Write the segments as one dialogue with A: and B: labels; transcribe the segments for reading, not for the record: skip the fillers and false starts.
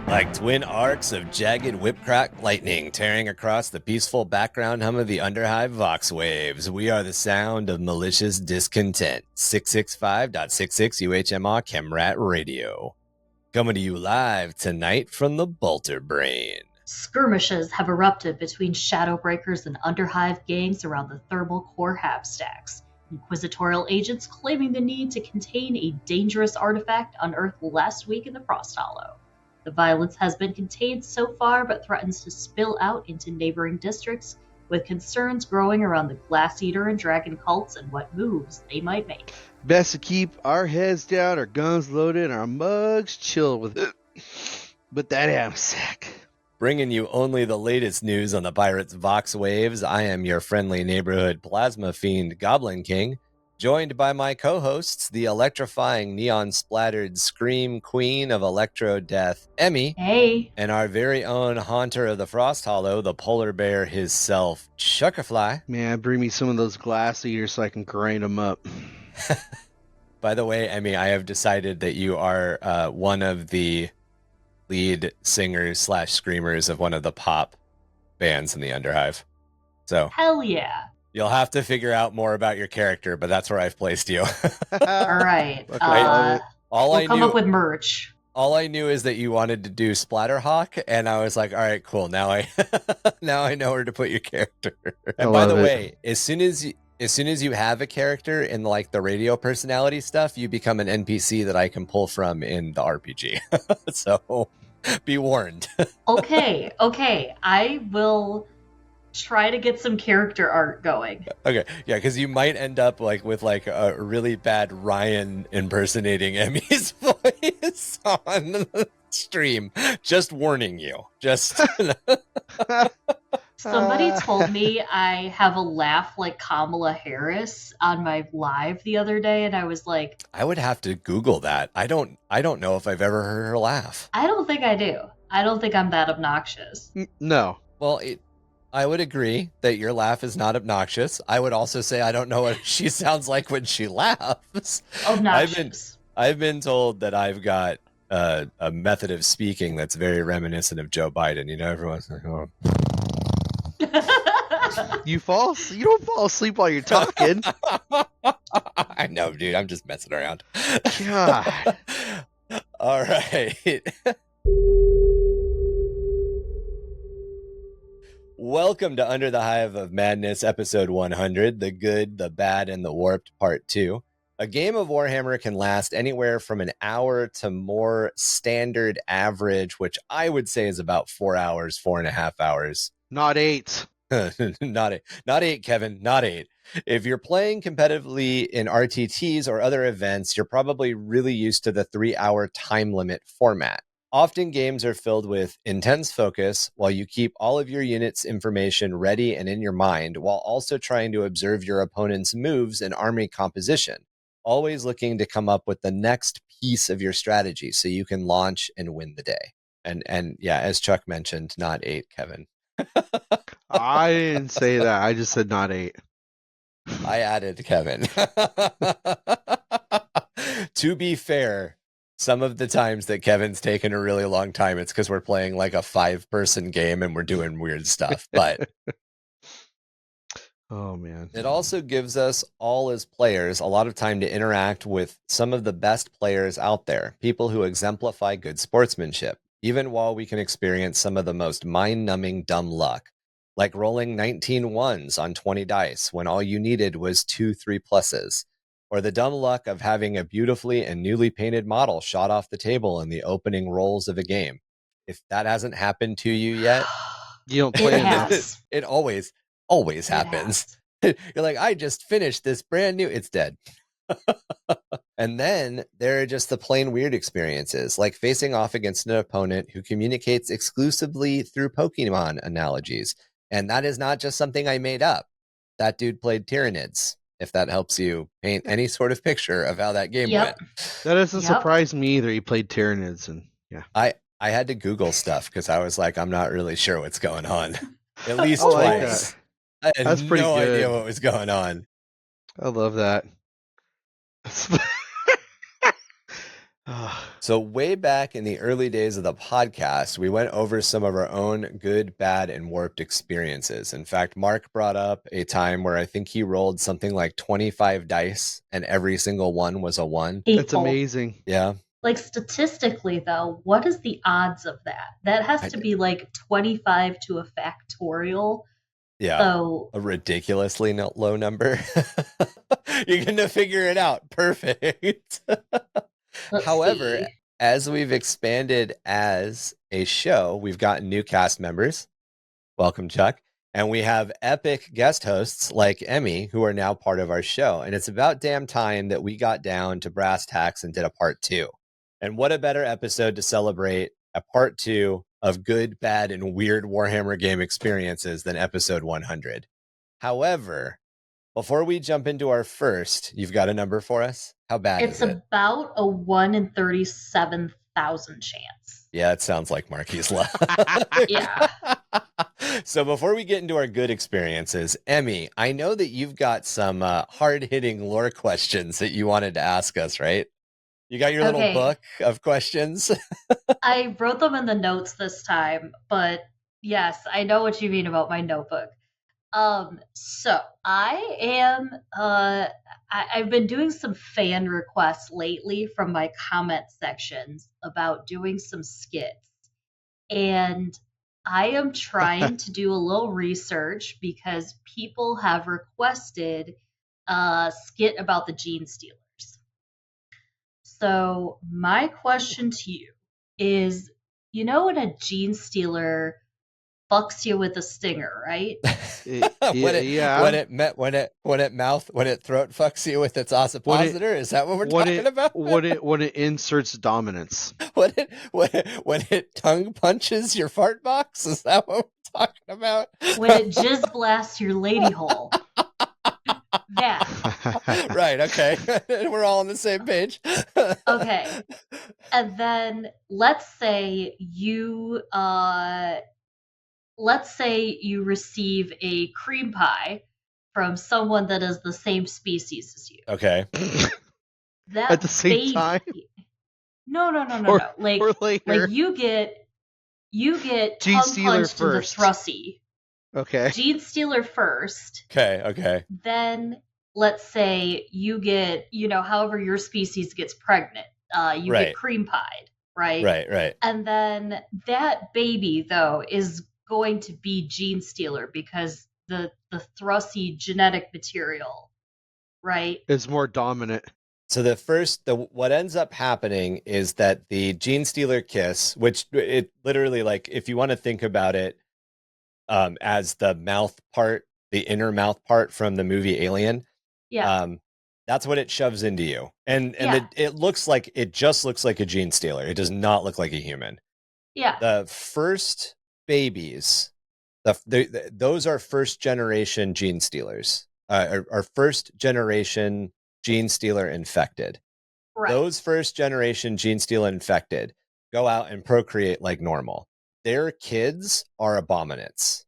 A: Like twin arcs of jagged whip-crack lightning tearing across the peaceful background hum of the Underhive Vox waves, we are the sound of malicious discontent. 665.66 UHMR Chemrat Radio. Coming to you live tonight from the Bolter Brain.
B: Skirmishes have erupted between Shadowbreakers and Underhive gangs around the thermal core half-stacks. Inquisitorial agents claiming the need to contain a dangerous artifact unearthed last week in the Frost Hollow. The violence has been contained so far, but threatens to spill out into neighboring districts, with concerns growing around the Glass Eater and Dragon cults and what moves they might make.
C: Best to keep our heads down, our guns loaded, and our mugs chilled with that hamsack.
A: Bringing you only the latest news on the Pirates Vox waves, I am your friendly neighborhood plasma fiend Goblin King, joined by my co-hosts, the electrifying neon-splattered scream queen of electro death, Emmy.
B: Hey!
A: And our very own haunter of the Frost Hollow, the polar bear himself, ChuckerFly.
C: Man, bring me some of those glass eaters so I can grind them up.
A: By the way, Emmy, I have decided that you are one of the lead singers / screamers of one of the pop bands in the Underhive. So
B: Hell yeah!
A: You'll have to figure out more about your character, but that's where I've placed you.
B: All right. We'll come up with merch.
A: All I knew is that you wanted to do Splatterhawk, and I was like, all right, cool. Now I know where to put your character. And by the way, as soon as you have a character in like the radio personality stuff, you become an NPC that I can pull from in the RPG. So be warned. Okay.
B: I will try to get some character art going.
A: Okay, yeah, because you might end up like with like a really bad Ryan impersonating Emmy's voice on the stream. Just warning you. Just
B: Somebody told me I have a laugh like Kamala Harris on my live the other day, and I was like,
A: I would have to Google that. I don't know if I've ever heard her laugh.
B: I don't think I do. I don't think I'm that obnoxious.
C: No.
A: Well, I would agree that your laugh is not obnoxious. I would also say I don't know what she sounds like when she laughs.
B: Obnoxious.
A: I've been told that I've got a method of speaking that's very reminiscent of Joe Biden. You know, everyone's like, oh.
C: You don't fall asleep while you're talking.
A: I know, dude. I'm just messing around.
C: God.
A: All right. Welcome to Under the Hive of Madness, episode 100, The Good, the Bad, and the Warped, part 2. A game of Warhammer can last anywhere from an hour to more standard average, which I would say is about 4 hours, 4.5 hours.
C: Not 8.
A: Not 8, Kevin, not 8. If you're playing competitively in RTTs or other events, you're probably really used to the 3-hour time limit format. Often games are filled with intense focus while you keep all of your units' information ready and in your mind, while also trying to observe your opponent's moves and army composition, always looking to come up with the next piece of your strategy so you can launch and win the day. And yeah, as Chuck mentioned, not 8, Kevin.
C: I didn't say that. I just said not 8.
A: I added Kevin. To be fair, some of the times that Kevin's taken a really long time, it's because we're playing like a 5-person game and we're doing weird stuff. But
C: oh man,
A: it also gives us all as players a lot of time to interact with some of the best players out there, people who exemplify good sportsmanship, even while we can experience some of the most mind-numbing dumb luck, like rolling 19 ones on 20 dice when all you needed was 2 3+, or the dumb luck of having a beautifully and newly painted model shot off the table in the opening rolls of a game. If that hasn't happened to you yet,
C: you don't play
B: it.
A: It always happens. You're like, I just finished this brand new, it's dead. And then there are just the plain weird experiences, like facing off against an opponent who communicates exclusively through Pokemon analogies. And that is not just something I made up. That dude played Tyranids, if that helps you paint any sort of picture of how that game went.
C: That doesn't surprise me either. He played Tyranids, and yeah.
A: I had to Google stuff because I was like, I'm not really sure what's going on. At least twice. I had
C: That's pretty
A: no
C: good.
A: idea what was going on.
C: I love that.
A: So way back in the early days of the podcast, we went over some of our own good, bad, and warped experiences. In fact, Mark brought up a time where I think he rolled something like 25 dice and every single one was a 1.
C: That's
B: Hateful.
C: amazing.
A: Yeah.
B: Like, statistically, though, what is the odds of that? That has to be like 25 to a factorial.
A: Yeah.
B: So
A: a ridiculously low number. You're going to figure it out. Perfect. However,
B: see.
A: as we've expanded as a show, we've gotten new cast members. Welcome, Chuck. And we have epic guest hosts like Emmy, who are now part of our show. And it's about damn time that we got down to brass tacks and did a part 2. And what a better episode to celebrate a part 2 of good, bad, and weird Warhammer game experiences than episode 100. However, before we jump into our first, you've got a number for us? How bad
B: It's
A: is it?
B: about a 1 in 37,000 chance.
A: Yeah, it sounds like Marquis' luck.
B: Yeah.
A: So before we get into our good experiences, Emmy, I know that you've got some hard-hitting lore questions that you wanted to ask us, right? You got your little
B: Okay.
A: book of questions?
B: I wrote them in the notes this time, but yes, I know what you mean about my notebook. So I am I've been doing some fan requests lately from my comment sections about doing some skits. And I am trying to do a little research because people have requested a skit about the Genestealers. So my question to you is, you know when a Genestealer fucks you with a stinger, right?
A: When it throat fucks you with its ossipositor, is that what we're talking about?
C: when it inserts dominance.
A: when it tongue punches your fart box, is that what we're talking about?
B: When it jizz blasts your lady hole. That.
A: Right, okay. We're all on the same page.
B: Okay. And then let's say you receive a cream pie from someone that is the same species as you.
A: Okay.
B: That
C: At the same time?
B: No. Like
C: later.
B: you get tongue
C: Genestealer
B: punched in the
C: first.
B: thrusty.
C: Okay.
B: Genestealer first.
A: Okay.
B: Then let's say you get, however your species gets pregnant. You
A: Right.
B: get cream pied, right?
A: Right.
B: And then that baby, though, is going to be Genestealer because the thrusty genetic material, right?
C: It's more dominant.
A: So what ends up happening is that the Genestealer kiss, which it literally, like, if you want to think about it as the mouth part, the inner mouth part from the movie Alien,
B: Yeah.
A: that's what it shoves into you. And
B: Yeah.
A: it just looks like a Genestealer. It does not look like a human.
B: Yeah.
A: The first babies, those are first generation Genestealers, are first generation Genestealer infected.
B: Right.
A: Those first generation Genestealer infected go out and procreate like normal. Their kids are abominates.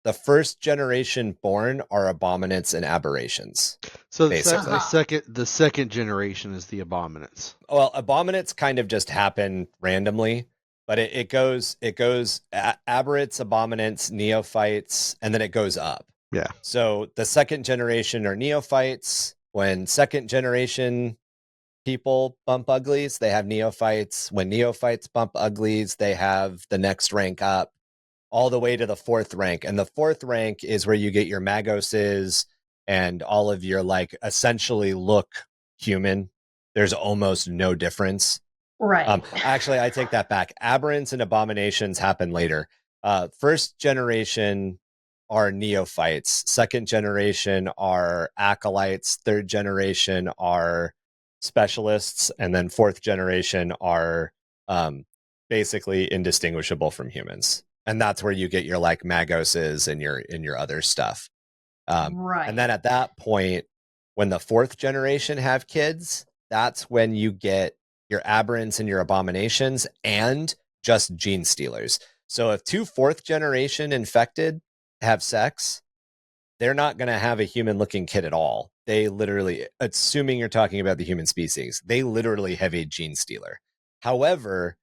A: The first generation born are abominates and aberrations.
C: So
A: basically.
C: the second generation is the abominates.
A: Well, abominates kind of just happen randomly, but it goes aberrates, abominates, neophytes, and then it goes up.
C: Yeah.
A: So the second generation are neophytes. When second generation people bump uglies, they have neophytes. When neophytes bump uglies, they have the next rank up, all the way to the 4th rank. And the 4th rank is where you get your magoses and all of your, like, essentially look human. There's almost no difference.
B: Right.
A: Actually, I take that back. Aberrants and abominations happen later. First generation are neophytes. Second generation are acolytes. Third generation are specialists. And then 4th generation are basically indistinguishable from humans. And that's where you get your, like, magoses and your other stuff.
B: Right.
A: And then at that point, when the 4th generation have kids, that's when you get your aberrants and your abominations and just Genestealers. So if 2 4th generation infected have sex, they're not going to have a human looking kid at all. They literally, assuming you're talking about the human species, they literally have a Genestealer. However,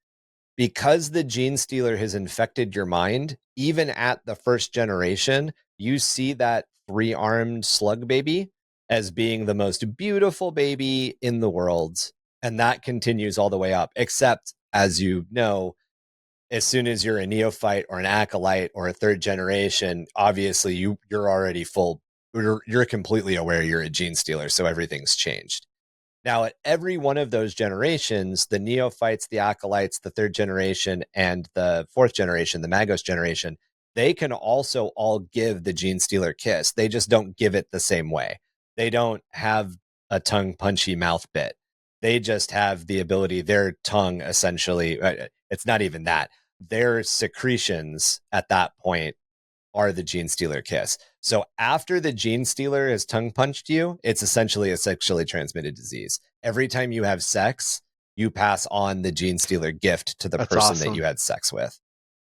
A: because the Genestealer has infected your mind, even at the first generation, you see that 3-armed slug baby as being the most beautiful baby in the world. And that continues all the way up, except, as you know, as soon as you're a neophyte or an acolyte or a 3rd generation, obviously you're already full. You're completely aware you're a Genestealer, so everything's changed. Now, at every one of those generations, the neophytes, the acolytes, the 3rd generation, and the 4th generation, the Magos generation, they can also all give the Genestealer kiss. They just don't give it the same way. They don't have a tongue punchy mouth bit. They just have the ability, their tongue essentially, it's not even that. Their secretions at that point are the Genestealer kiss. So after the Genestealer has tongue punched you, it's essentially a sexually transmitted disease. Every time you have sex, you pass on the Genestealer gift to the
C: That's
A: person
C: awesome.
A: that you had sex with.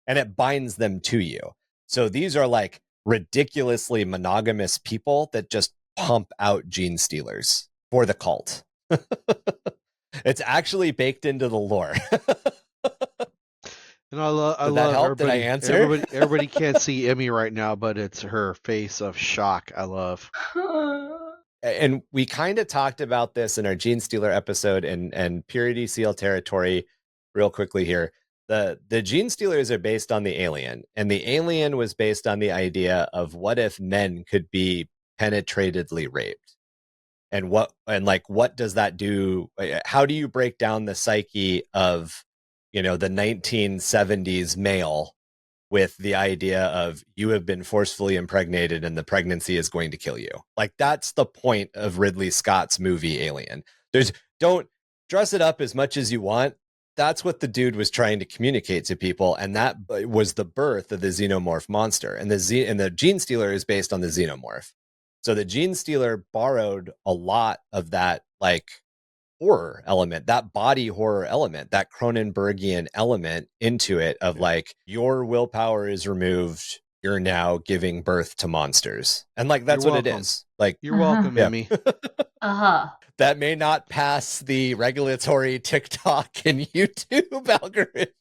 A: And it binds them to you. So these are like ridiculously monogamous people that just pump out Genestealers for the cult. It's actually baked into the lore.
C: And I love
A: Did that help?
C: everybody.
A: Did I answer?
C: Everybody can't see Emmy right now, but it's her face of shock. I love.
A: And we kind of talked about this in our Genestealer episode and Purity Seal territory real quickly here. The Genestealers are based on the alien, and the alien was based on the idea of what if men could be penetratedly raped, and what does that do? How do you break down the psyche of, the 1970s male with the idea of you have been forcefully impregnated and the pregnancy is going to kill you? Like, that's the point of Ridley Scott's movie Alien. Don't dress it up as much as you want. That's what the dude was trying to communicate to people, and that was the birth of the xenomorph monster. And the Genestealer is based on the xenomorph. So the Genestealer borrowed a lot of that, like, horror element, that body horror element, that Cronenbergian element into it of like, your willpower is removed, you're now giving birth to monsters. And like, that's what it is. Like,
C: you're welcome,
A: yeah.
C: Emmy.
A: That may not pass the regulatory TikTok and YouTube algorithm.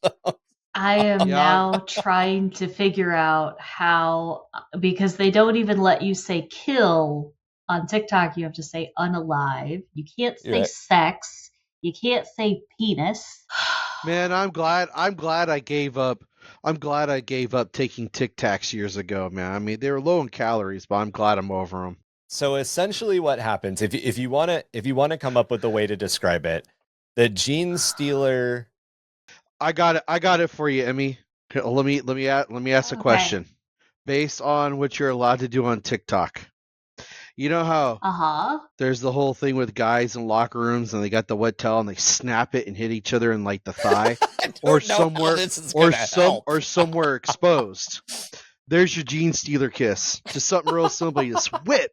B: I am now trying to figure out how, because they don't even let you say kill on TikTok. You have to say unalive. You can't say sex. You can't say penis.
C: Man, I'm glad I gave up. I'm glad I gave up taking Tic Tacs years ago, man. I mean, they were low in calories, but I'm glad I'm over them.
A: So essentially what happens, if you want to come up with a way to describe it, the Genestealer.
C: I got it for you, Emmy. Let me ask a question. Based on what you're allowed to do on TikTok. You know how there's the whole thing with guys in locker rooms and they got the wet towel and they snap it and hit each other in like the thigh or somewhere exposed. There's your Genestealer kiss. Just something real simple. You just whip.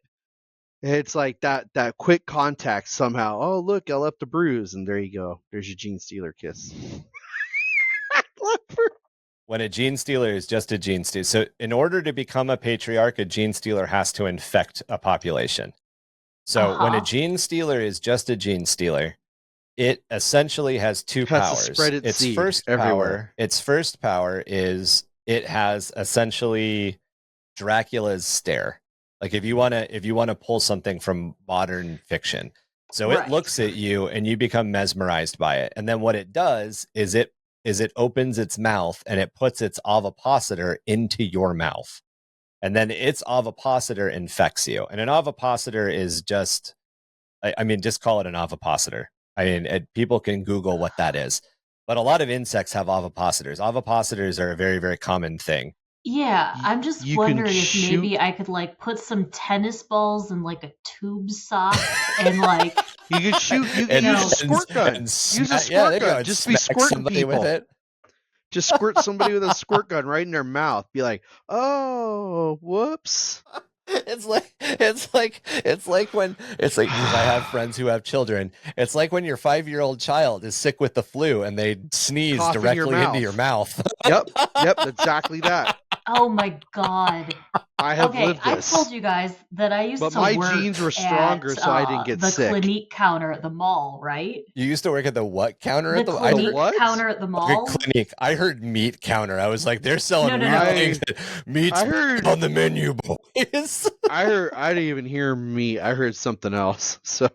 C: It's like that quick contact somehow. Oh, look, I left a bruise, and there you go. There's your Genestealer kiss.
A: When a Genestealer is just a Genestealer. So in order to become a patriarch, a Genestealer has to infect a population. So when a Genestealer is just a Genestealer, it essentially has two powers. Its first power is it has essentially Dracula's stare. Like if you want to pull something from modern fiction. So it looks at you and you become mesmerized by it. And then what it does is it opens its mouth and it puts its ovipositor into your mouth. And then its ovipositor infects you. And an ovipositor is just call it an ovipositor. I mean, people can Google what that is. But a lot of insects have ovipositors. Ovipositors are a very, very common thing.
B: Yeah, I'm just wondering if maybe I could like put some tennis balls in like a tube sock and like
C: you could shoot. You can use a squirt gun. Use a squirt gun. Just be squirting people with it. Just squirt somebody with a squirt gun right in their mouth. Be like, oh, whoops.
A: It's like when because I have friends who have children. It's like when your 5-year-old child is sick with the flu and they sneeze directly into your mouth.
C: Yep, exactly that.
B: Oh my god.
C: I have lived this.
B: I told you guys that I used to work
C: my genes were stronger, so I didn't get sick.
B: The Clinique counter at the mall, right?
A: You used to work at the what counter at the
B: Clinique counter at the mall?
A: Clinique. I heard meat counter. I was like, they're selling
B: no.
A: Meat's on the menu, boys.
C: I didn't even hear meat. I heard something else. So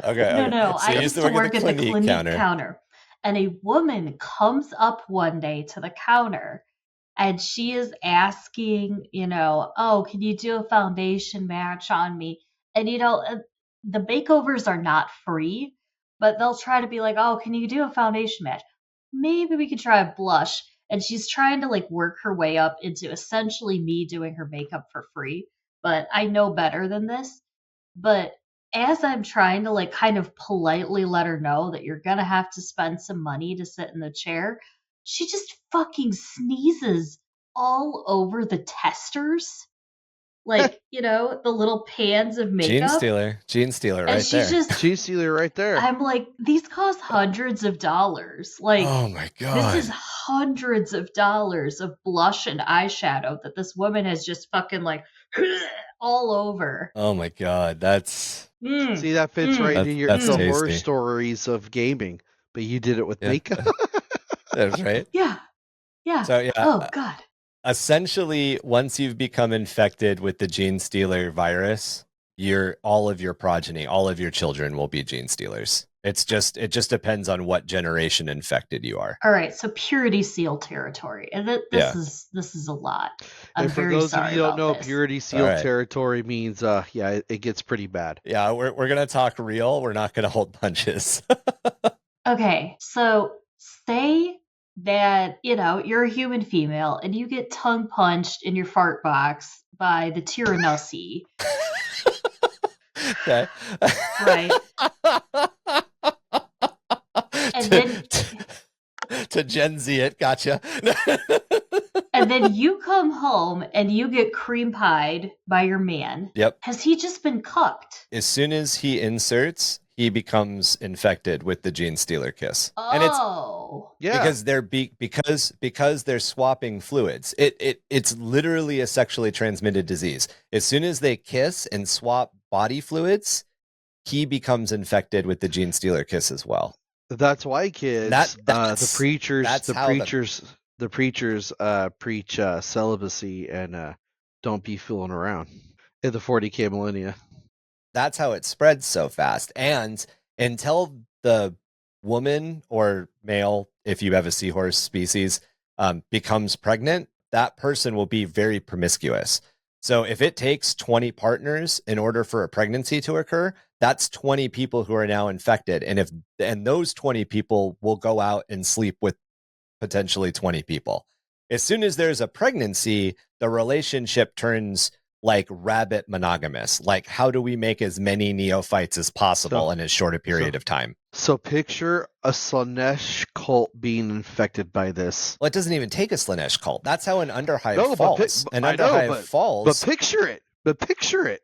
A: okay.
B: No. So I used to work at the Clinique counter. And a woman comes up one day to the counter and she is asking, oh, can you do a foundation match on me? And, the makeovers are not free, but they'll try to be like, oh, can you do a foundation match? Maybe we could try a blush. And she's trying to work her way up into essentially me doing her makeup for free. But I know better than this. But as I'm trying to kind of politely let her know that you're going to have to spend some money to sit in the chair, she just fucking sneezes all over the testers. The little pans of makeup.
A: Genestealer right there.
C: Genestealer right there.
B: I'm like, these cost hundreds of dollars.
A: Oh my God.
B: This is hundreds of dollars of blush and eyeshadow that this woman has just fucking all over.
A: Oh my God. That's...
C: See, that fits right into your horror stories of gaming, but you did it with makeup.
A: That's right.
B: Yeah.
A: So yeah.
B: Oh God.
A: Essentially, once you've become infected with the Genestealer virus, all of your progeny, all of your children will be Genestealers. It just depends on what generation infected you are.
B: All right, so Purity Seal territory, and this is a lot.
C: And for those of you who don't know, Purity Seal territory means, it gets pretty bad.
A: Yeah, we're gonna talk real. We're not gonna hold punches.
B: Okay, so say that you're a human female and you get tongue punched in your fart box by the Tyrannussy.
A: Okay.
B: Right. And then
A: to Gen Z it, gotcha.
B: And then you come home and you get cream pied by your man.
A: Yep.
B: Has he just been cucked?
A: As soon as he inserts, he becomes infected with the Genestealer kiss.
B: Oh.
A: And it's because they're swapping fluids. It's literally a sexually transmitted disease. As soon as they kiss and swap body fluids, he becomes infected with the Genestealer kiss as well.
C: That's why, kids. The preachers preach celibacy and don't be fooling around in the 40k millennia.
A: That's how it spreads so fast. And until the woman or male, if you have a seahorse species, becomes pregnant, that person will be very promiscuous. So if it takes 20 partners in order for a pregnancy to occur, that's 20 people who are now infected. And those 20 people will go out and sleep with potentially 20 people. As soon as there's a pregnancy, the relationship turns rabbit monogamous. How do we make as many neophytes as possible in as short a period of time?
C: So picture a Slaanesh cult being infected by this.
A: Well, it doesn't even take a Slaanesh cult. That's how an Underhive falls.
C: But picture it. But picture it.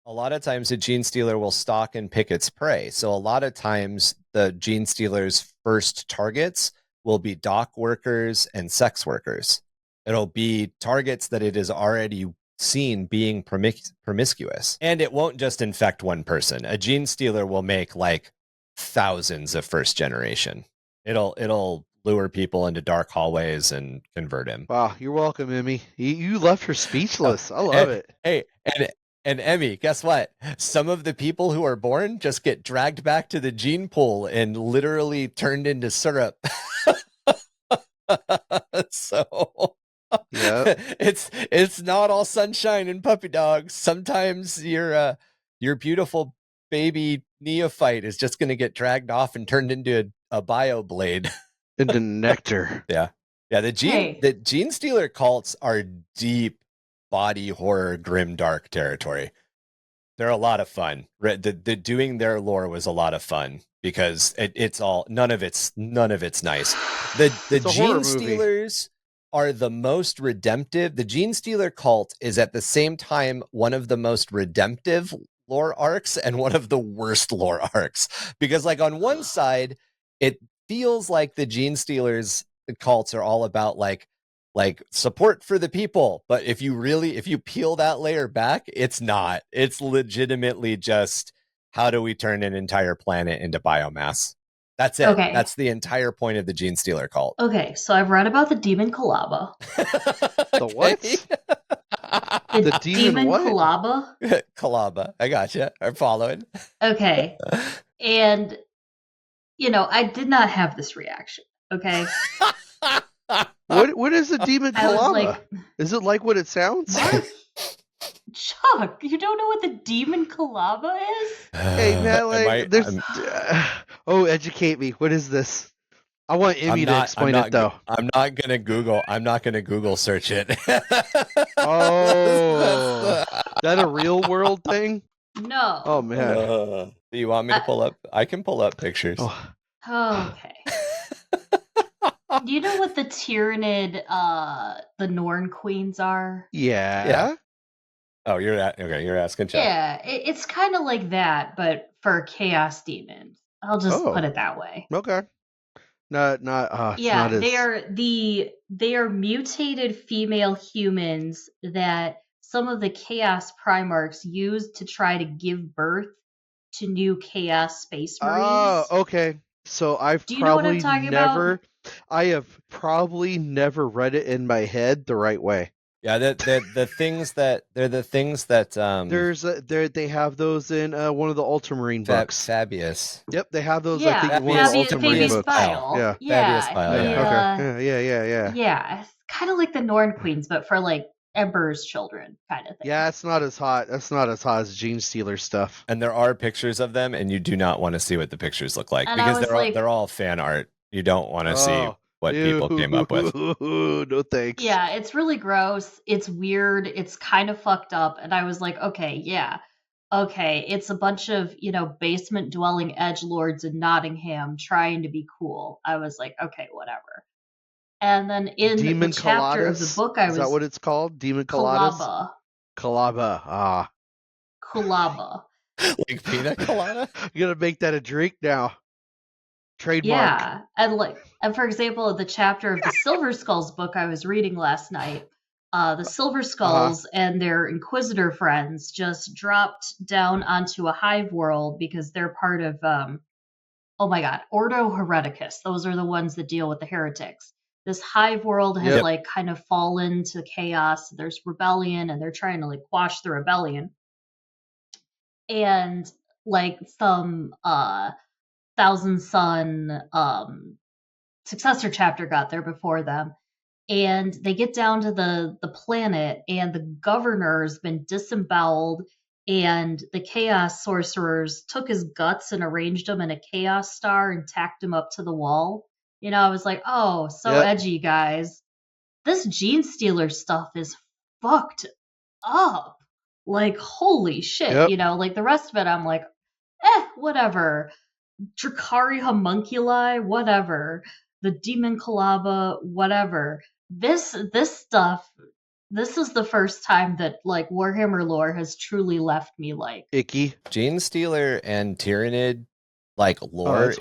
A: A lot of times a Genestealer will stalk and pick its prey. So a lot of times the Genestealer's first targets will be dock workers and sex workers. It'll be targets that it has already seen being promiscuous. And it won't just infect one person. A Genestealer will make thousands of first generation. It'll lure people into dark hallways and convert him.
C: Wow, you're welcome, Emmy. You left her speechless. I love it.
A: Hey, and Emmy, guess what? Some of the people who are born just get dragged back to the gene pool and literally turned into syrup. So
C: yeah,
A: it's not all sunshine and puppy dogs. Sometimes your beautiful baby neophyte is just going to get dragged off and turned into a bio blade.
C: Into nectar.
A: Yeah. The Genestealer cults are deep body horror grimdark territory. They're a lot of fun. The doing their lore was a lot of fun because it's all none of it's nice. The Genestealers are the most redemptive. The Genestealer cult is at the same time one of the most redemptive lore arcs and one of the worst lore arcs because on one side feels like the Genestealers cults are all about like support for the people, but if you peel that layer back, it's not. It's legitimately just, how do we turn an entire planet into biomass? That's it.
B: Okay.
A: That's the entire point of the Genestealer cult.
B: Okay, so I've read about the demon Kalaba.
C: The what?
B: The demon
C: what?
B: Kalaba?
A: Kalaba. I gotcha. I'm following.
B: Okay. And, I did not have this reaction. Okay.
C: What is a demon Kalaba?
B: Like,
C: is it like what it sounds?
B: What? Chuck, you don't know what the demon Kalaba is?
C: Hey man, educate me. What is this? I want Emmy to explain it though.
A: I'm not gonna Google search it.
C: Oh, that a real world thing?
B: No.
C: Oh man.
A: Do you want me to pull up? I can pull up pictures.
B: Okay. Do you know what the Tyrannid, the Norn queens are?
C: Yeah.
A: Oh, you're asking Chuck.
B: Yeah, it's kind of like that, but for chaos demons. I'll just put it that way.
C: Okay. Not.
B: They are mutated female humans that some of the chaos primarchs use to try to give birth to new chaos space marines.
C: Oh, okay. So I have probably never read it in my head the right way.
A: Yeah, the things that
C: they have those in one of the Ultramarine books.
A: Fabius.
C: Yep, they have those.
B: Yeah,
C: I think in one of the Ultramarine books.
B: Yeah,
A: Fabius File.
C: Yeah.
B: Yeah, it's kind of like the Norn Queens, but for like Emperor's children, kind of thing.
C: Yeah, it's not as hot. That's not as hot as Genestealer stuff.
A: And there are pictures of them, and you do not want to see what the pictures look like, because they're all fan art. You don't want to see what people came up with.
C: No thanks.
B: Yeah, it's really gross. It's weird. It's kind of fucked up. And I was like, okay, it's a bunch of, basement dwelling edgelords in Nottingham trying to be cool. I was like, okay, whatever. And then in the chapter of the book,
C: is that what it's called? Demon Coladas?
B: Kalaba. Kalaba.
A: Like pina colada?
C: You're gonna make that a drink now. Trademark.
B: Yeah, and for example, the chapter of the Silver Skulls book I was reading last night, the Silver Skulls and their Inquisitor friends just dropped down onto a hive world because they're part of, Ordo Hereticus. Those are the ones that deal with the heretics. This hive world has kind of fallen to chaos. There's rebellion, and they're trying to quash the rebellion. And some Thousand Sun successor chapter got there before them, and they get down to the planet, and the governor's been disemboweled, and the chaos sorcerers took his guts and arranged them in a chaos star and tacked him up to the wall. I was like, oh, so edgy, guys. This Genestealer stuff is fucked up. Holy shit. The rest of it, I'm like, whatever. Drakari homunculi, whatever. The demon Kalaba, whatever. This stuff, this is the first time that Warhammer lore has truly left me
C: icky.
A: Genestealer and Tyrannid lore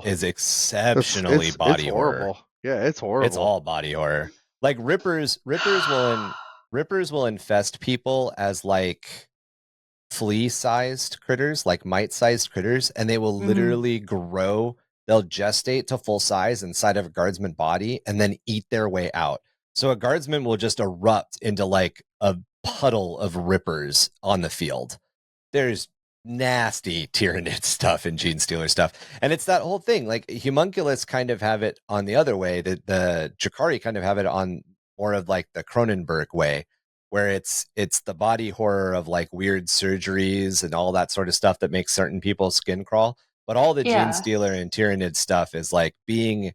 A: is exceptionally body horror.
C: Horrible. Yeah, it's horrible.
A: It's all body horror. Rippers will infest people as flea-sized critters, mite-sized critters, and they will literally grow. They'll gestate to full size inside of a guardsman body and then eat their way out. So a guardsman will just erupt into a puddle of rippers on the field. There's nasty Tyrannid stuff and Genestealer stuff, and it's that whole thing. Homunculus kind of have it on the other way. The Drakari kind of have it on more of the Cronenberg way, where it's the body horror of weird surgeries and all that sort of stuff that makes certain people's skin crawl. But all the Genestealer and Tyrannid stuff is being,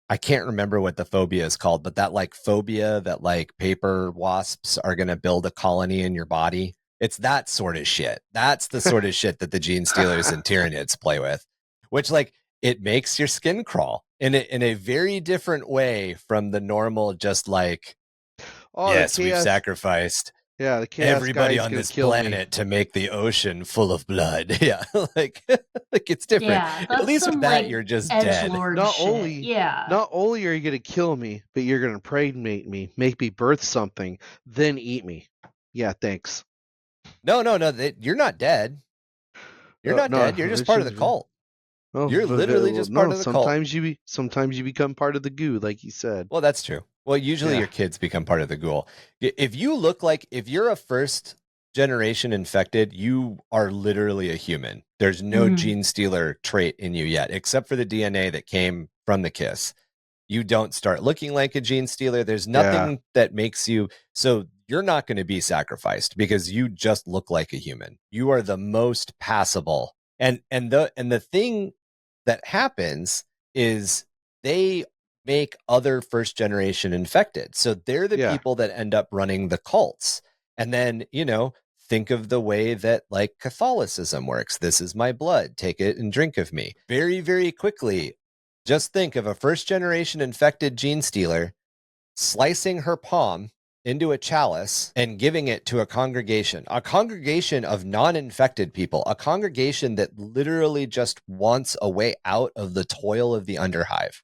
A: I can't remember what the phobia is called, but that phobia that paper wasps are going to build a colony in your body. It's that sort of shit. That's the sort of shit that the Genestealers and Tyrannids play with, which it makes your skin crawl in a very different way from the normal, just yes, we've sacrificed
C: Yeah, the chaos
A: everybody
C: guy's
A: on
C: gonna
A: this
C: kill
A: planet
C: me.
A: to make the ocean full of blood. Yeah, like it's different.
B: Yeah, that's
A: at least
B: some
A: with that,
B: like
A: you're just dead.
B: edgelord
C: Not
B: shit.
C: only,
B: Yeah.
C: not only are you gonna kill me, but you're gonna impregnate me, make me birth something, then eat me. Yeah, thanks.
A: No, you're not dead. You're not
C: No,
A: dead. You're just part of the cult.
C: Oh,
A: You're literally just part of the cult.
C: Sometimes you become part of the goo, like you said.
A: Well, that's true. Well, usually your kids become part of the ghoul. If you're a first generation infected, you are literally a human. There's no Genestealer trait in you yet, except for the DNA that came from the kiss. You don't start looking like a Genestealer. There's nothing that makes you so you're not going to be sacrificed because you just look like a human. You are the most passable. And the thing that happens is they make other first generation infected. So they're the people that end up running the cults. And then, think of the way that like Catholicism works. This is my blood. Take it and drink of me. Very, very quickly, just think of a first generation infected Genestealer slicing her palm into a chalice and giving it to a congregation of non-infected people, a congregation that literally just wants a way out of the toil of the underhive.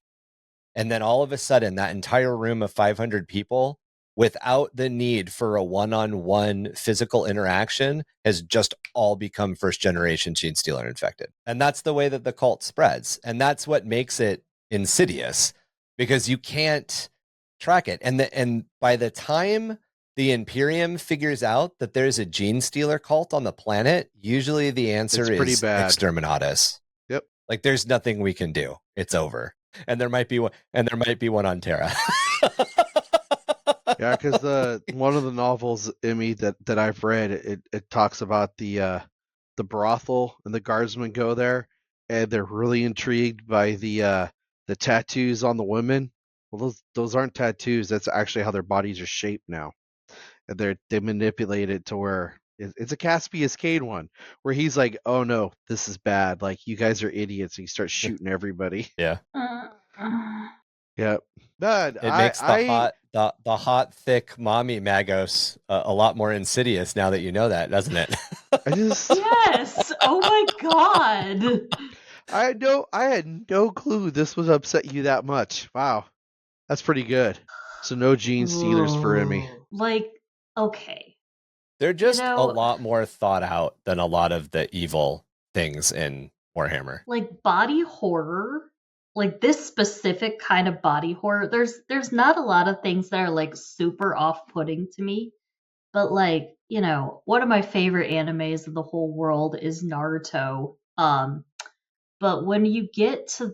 A: And then all of a sudden, that entire room of 500 people, without the need for a one-on-one physical interaction, has just all become first-generation Genestealer infected. And that's the way that the cult spreads. And that's what makes it insidious, because you can't track it. And by the time the Imperium figures out that there's a Genestealer cult on the planet, usually the answer is exterminatus.
C: Yep.
A: Like there's nothing we can do. It's over. And there might be one on Terra.
C: Yeah, because one of the novels, Emmy, that I've read, it talks about the brothel, and the guardsmen go there, and they're really intrigued by the tattoos on the women. Well, those aren't tattoos. That's actually how their bodies are shaped now, and they manipulate it to where it's a Caspian Cade one, where he's like, "Oh no, this is bad. Like you guys are idiots." And he starts shooting everybody.
A: Yeah.
C: Yep. But
A: it makes the hot, thick mommy magos a lot more insidious now that you know that, doesn't it?
B: Yes. Oh my god.
C: I had no clue this would upset you that much. Wow. That's pretty good. So no Genestealers for Emmy.
B: Like, okay.
A: They're just a lot more thought out than a lot of the evil things in Warhammer.
B: Like body horror, like this specific kind of body horror, there's not a lot of things that are like super off-putting to me. But like, one of my favorite animes in the whole world is Naruto. But when you get to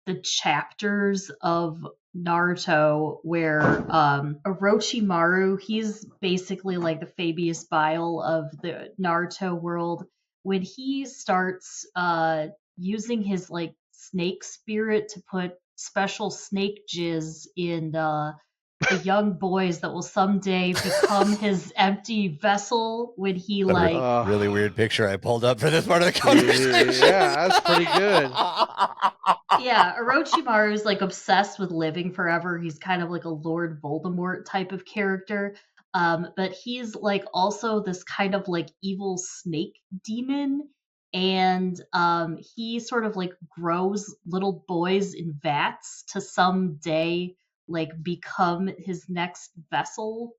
B: the chapters of Naruto where Orochimaru, he's basically like the Fabius Bile of the Naruto world. When he starts using his like snake spirit to put special snake jizz in the young boys that will someday become his empty vessel, when he
A: really weird picture I pulled up for this part of the conversation.
C: Yeah, that's pretty good.
B: Yeah, Orochimaru is like obsessed with living forever. He's kind of like a Lord Voldemort type of character. But he's like also this kind of like evil snake demon. And he sort of like grows little boys in vats to someday like become his next vessel.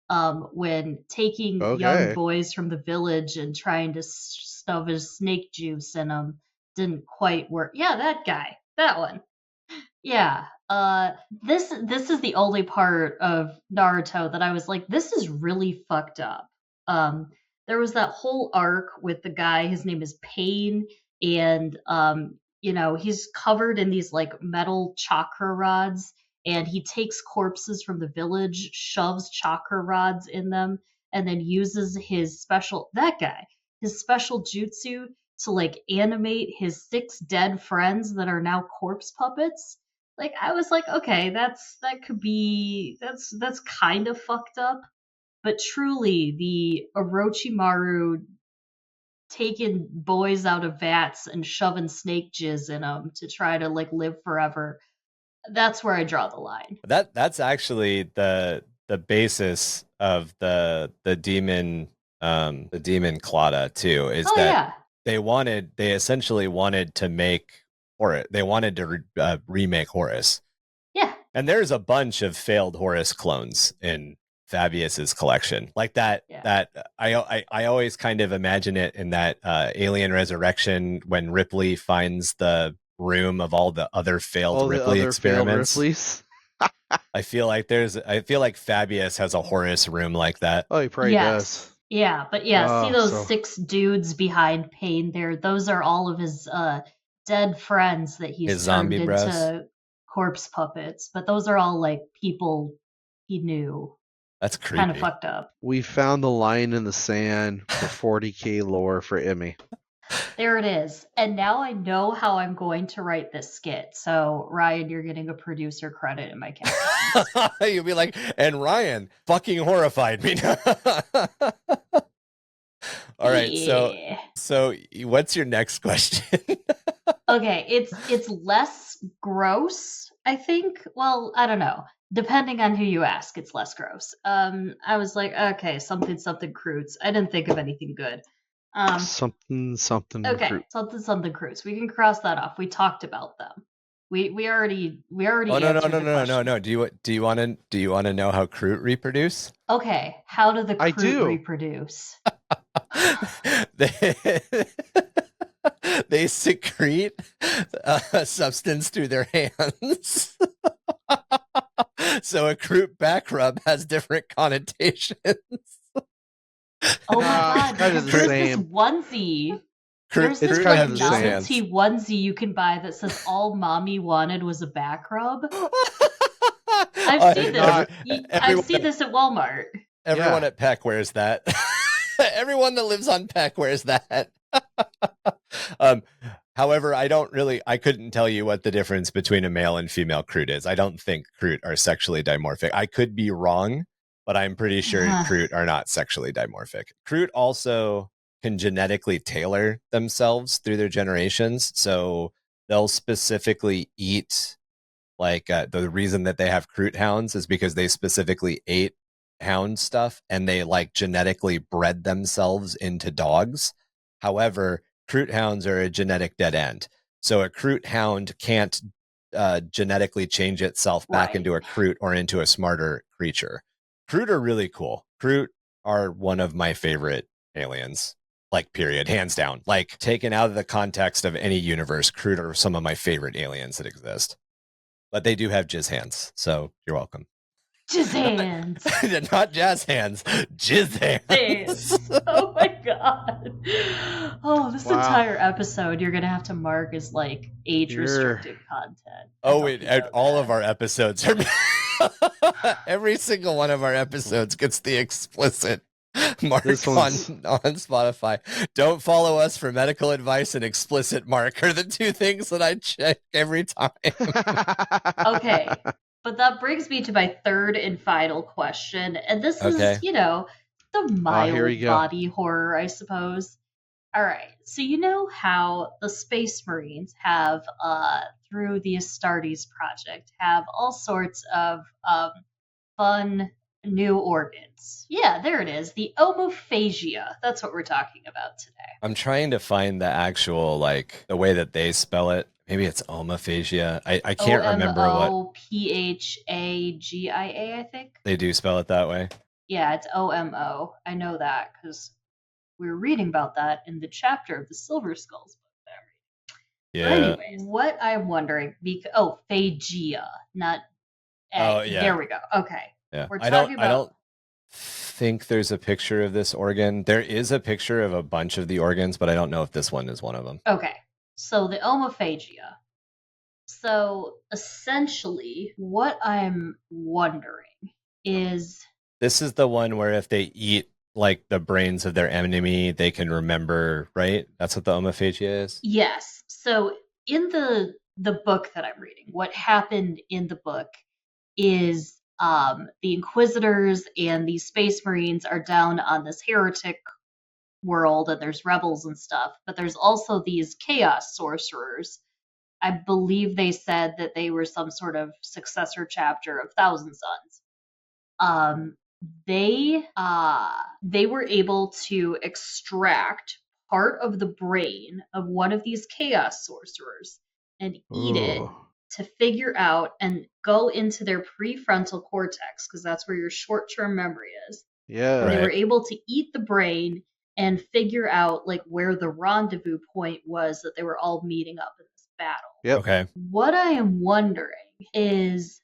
B: When taking young boys from the village and trying to stuff his snake juice in them didn't quite work. Yeah, that guy. That one. Yeah. This is the only part of Naruto that I was like, this is really fucked up. There was that whole arc with the guy, his name is Pain, and he's covered in these like metal chakra rods, and he takes corpses from the village, shoves chakra rods in them, and then uses his special jutsu to like animate his 6 dead friends that are now corpse puppets. Like I was like, okay, that's kind of fucked up. But truly, the Orochimaru taking boys out of vats and shoving snake jizz in them to try to like live forever, that's where I draw the line.
A: That's actually the the basis of the demon Claudia too is they essentially wanted to make Horus. They wanted to remake Horus.
B: Yeah.
A: And there's a bunch of failed Horus clones in Fabius's collection. Like that I always kind of imagine it in that Alien Resurrection when Ripley finds the room of all the other failed Ripley experiments. I feel like Fabius has a Horus room like that.
C: Oh, he probably does.
B: Yeah, but see those 6 dudes behind Payne there? Those are all of his dead friends that he's turned into corpse puppets. But those are all like people he knew.
A: That's creepy.
B: Kind of fucked up.
C: We found the line in the sand for 40k lore for Emmy.
B: There it is. And now I know how I'm going to write this skit. So, Ryan, you're getting a producer credit in my caption.
A: You'll be like, and Ryan fucking horrified me. All right. So what's your next question?
B: Okay. It's less gross, I think. Well, I don't know. Depending on who you ask, it's less gross. I was like, okay, something croots. I didn't think of anything good.
C: Something
B: okay,
C: fruit.
B: something cruise. We can cross that off. We talked about them. We already
A: Oh no. Do you want to know how Kroot reproduce?
B: Okay, how do the Kroot reproduce?
A: They secrete a substance through their hands. So a Kroot back rub has different connotations.
B: Oh my god, there's this onesie. There's this like novelty onesie you can buy that says all mommy wanted was a back rub. I've seen this. I've seen this at Walmart.
A: Everyone at Peck wears that. Everyone that lives on Peck wears that. However, I couldn't tell you what the difference between a male and female Kroot is. I don't think Kroot are sexually dimorphic. I could be wrong, but I'm pretty sure Kroot are not sexually dimorphic. Kroot also can genetically tailor themselves through their generations. So they'll specifically eat, like the reason that they have Kroot hounds is because they specifically ate hound stuff and they like genetically bred themselves into dogs. However, Kroot hounds are a genetic dead end. So a Kroot hound can't genetically change itself back into a Kroot or into a smarter creature. Kroot are really cool. Kroot are one of my favorite aliens, like period, hands down. Like taken out of the context of any universe, Kroot are some of my favorite aliens that exist. But they do have jizz hands, so you're welcome.
B: Jizz hands.
A: Not jazz hands, jizz hands.
B: Oh my god. Oh, this entire episode you're gonna have to mark as like age restricted content.
A: Oh wait, all of our episodes are every single one of our episodes gets the explicit mark on Spotify. Don't follow us for medical advice and explicit mark are the two things that I check every time.
B: Okay. But that brings me to my third and final question. And this is, the mild body horror, I suppose. All right. So you know how the Space Marines have, through the Astartes project, have all sorts of fun new organs. Yeah, there it is. The omophagia. That's what we're talking about today.
A: I'm trying to find the actual, like, the way that they spell it. Maybe it's omophagia. I can't remember what.
B: Omophagia, I think.
A: They do spell it that way?
B: Yeah, it's OMO. I know that because we were reading about that in the chapter of the Silver Skulls book that I'm reading.
A: Yeah.
B: But anyways, what I'm wondering, phagia, not A.
A: Oh, yeah.
B: There we go. Okay.
A: Yeah.
B: We're talking about...
A: I don't think there's a picture of this organ. There is a picture of a bunch of the organs, but I don't know if this one is one of them.
B: Okay. So the omophagia. So essentially, what I'm wondering is...
A: This is the one where if they eat like the brains of their enemy, they can remember, right? That's what the omophagia is?
B: Yes. So in the book that I'm reading, what happened in the book is the Inquisitors and the Space Marines are down on this heretic world and there's rebels and stuff, but there's also these chaos sorcerers. I believe they said that they were some sort of successor chapter of Thousand Sons. They were able to extract part of the brain of one of these chaos sorcerers and eat it to figure out and go into their prefrontal cortex, because that's where your short-term memory is.
C: Yeah.
B: And they were able to eat the brain and figure out like where the rendezvous point was that they were all meeting up in this battle.
C: Yep.
A: Okay.
B: What I am wondering is,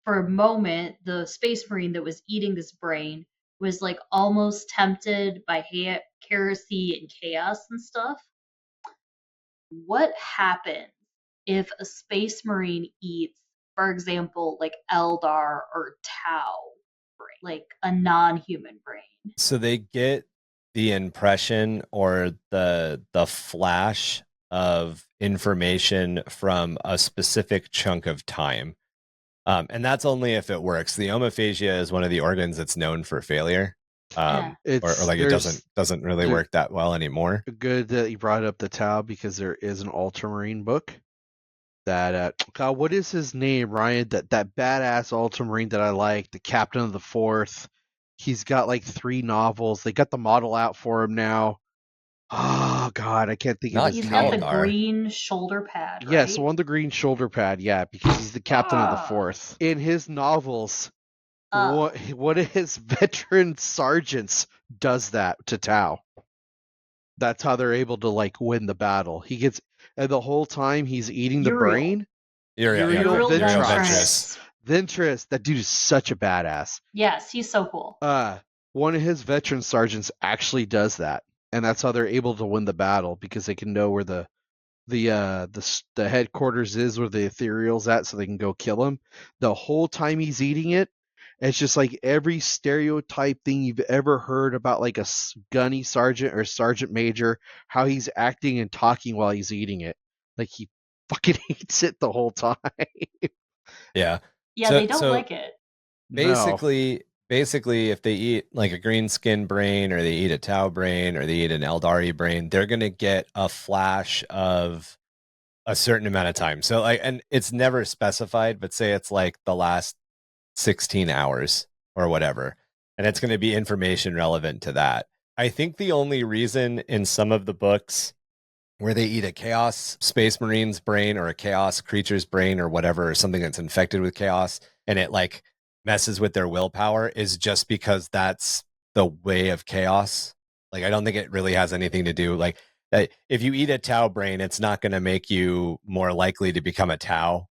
B: for a moment, the space marine that was eating this brain was like almost tempted by heresy and chaos and stuff. What happens if a space marine eats, for example, like Eldar or Tau brain, like a non-human brain?
A: So they get the impression or the flash of information from a specific chunk of time. And that's only if it works. The omophagia is one of the organs that's known for failure. Or like it doesn't really work that well anymore.
C: Good that you brought up the Tau, because there is an Ultramarine book that God, what is his name, Ryan? That badass Ultramarine that I like, the Captain of the Fourth. He's got like 3 novels. They got the model out for him now. Oh God, I can't think of his name.
B: He's got the green shoulder pad, right?
C: Yes, one the green shoulder pad, yeah, because he's the Captain of the Fourth. In his novels, one of his veteran sergeants does that to Tau. That's how they're able to like win the battle. He gets, and the whole time he's eating the brain.
B: Uriel
C: Ventress. That dude is such a badass.
B: Yes, he's so cool.
C: One of his veteran sergeants actually does that, and that's how they're able to win the battle, because they can know where the headquarters is, where the ethereal's at, so they can go kill him. The whole time he's eating it, it's just like every stereotype thing you've ever heard about like a gunny sergeant or sergeant major, how he's acting and talking while he's eating it. Like he fucking eats it the whole time.
A: Yeah.
B: Yeah, they don't like it.
A: Basically, if they eat like a green skin brain, or they eat a Tau brain, or they eat an Eldari brain, they're going to get a flash of a certain amount of time. So like, and it's never specified, but say it's like the last 16 hours or whatever, and it's going to be information relevant to that. I think the only reason in some of the books where they eat a chaos space marine's brain or a chaos creature's brain or whatever, or something that's infected with chaos, and it like messes with their willpower, is just because that's the way of chaos. Like, I don't think it really has anything to do, like, if you eat a Tau brain, it's not going to make you more likely to become a Tau.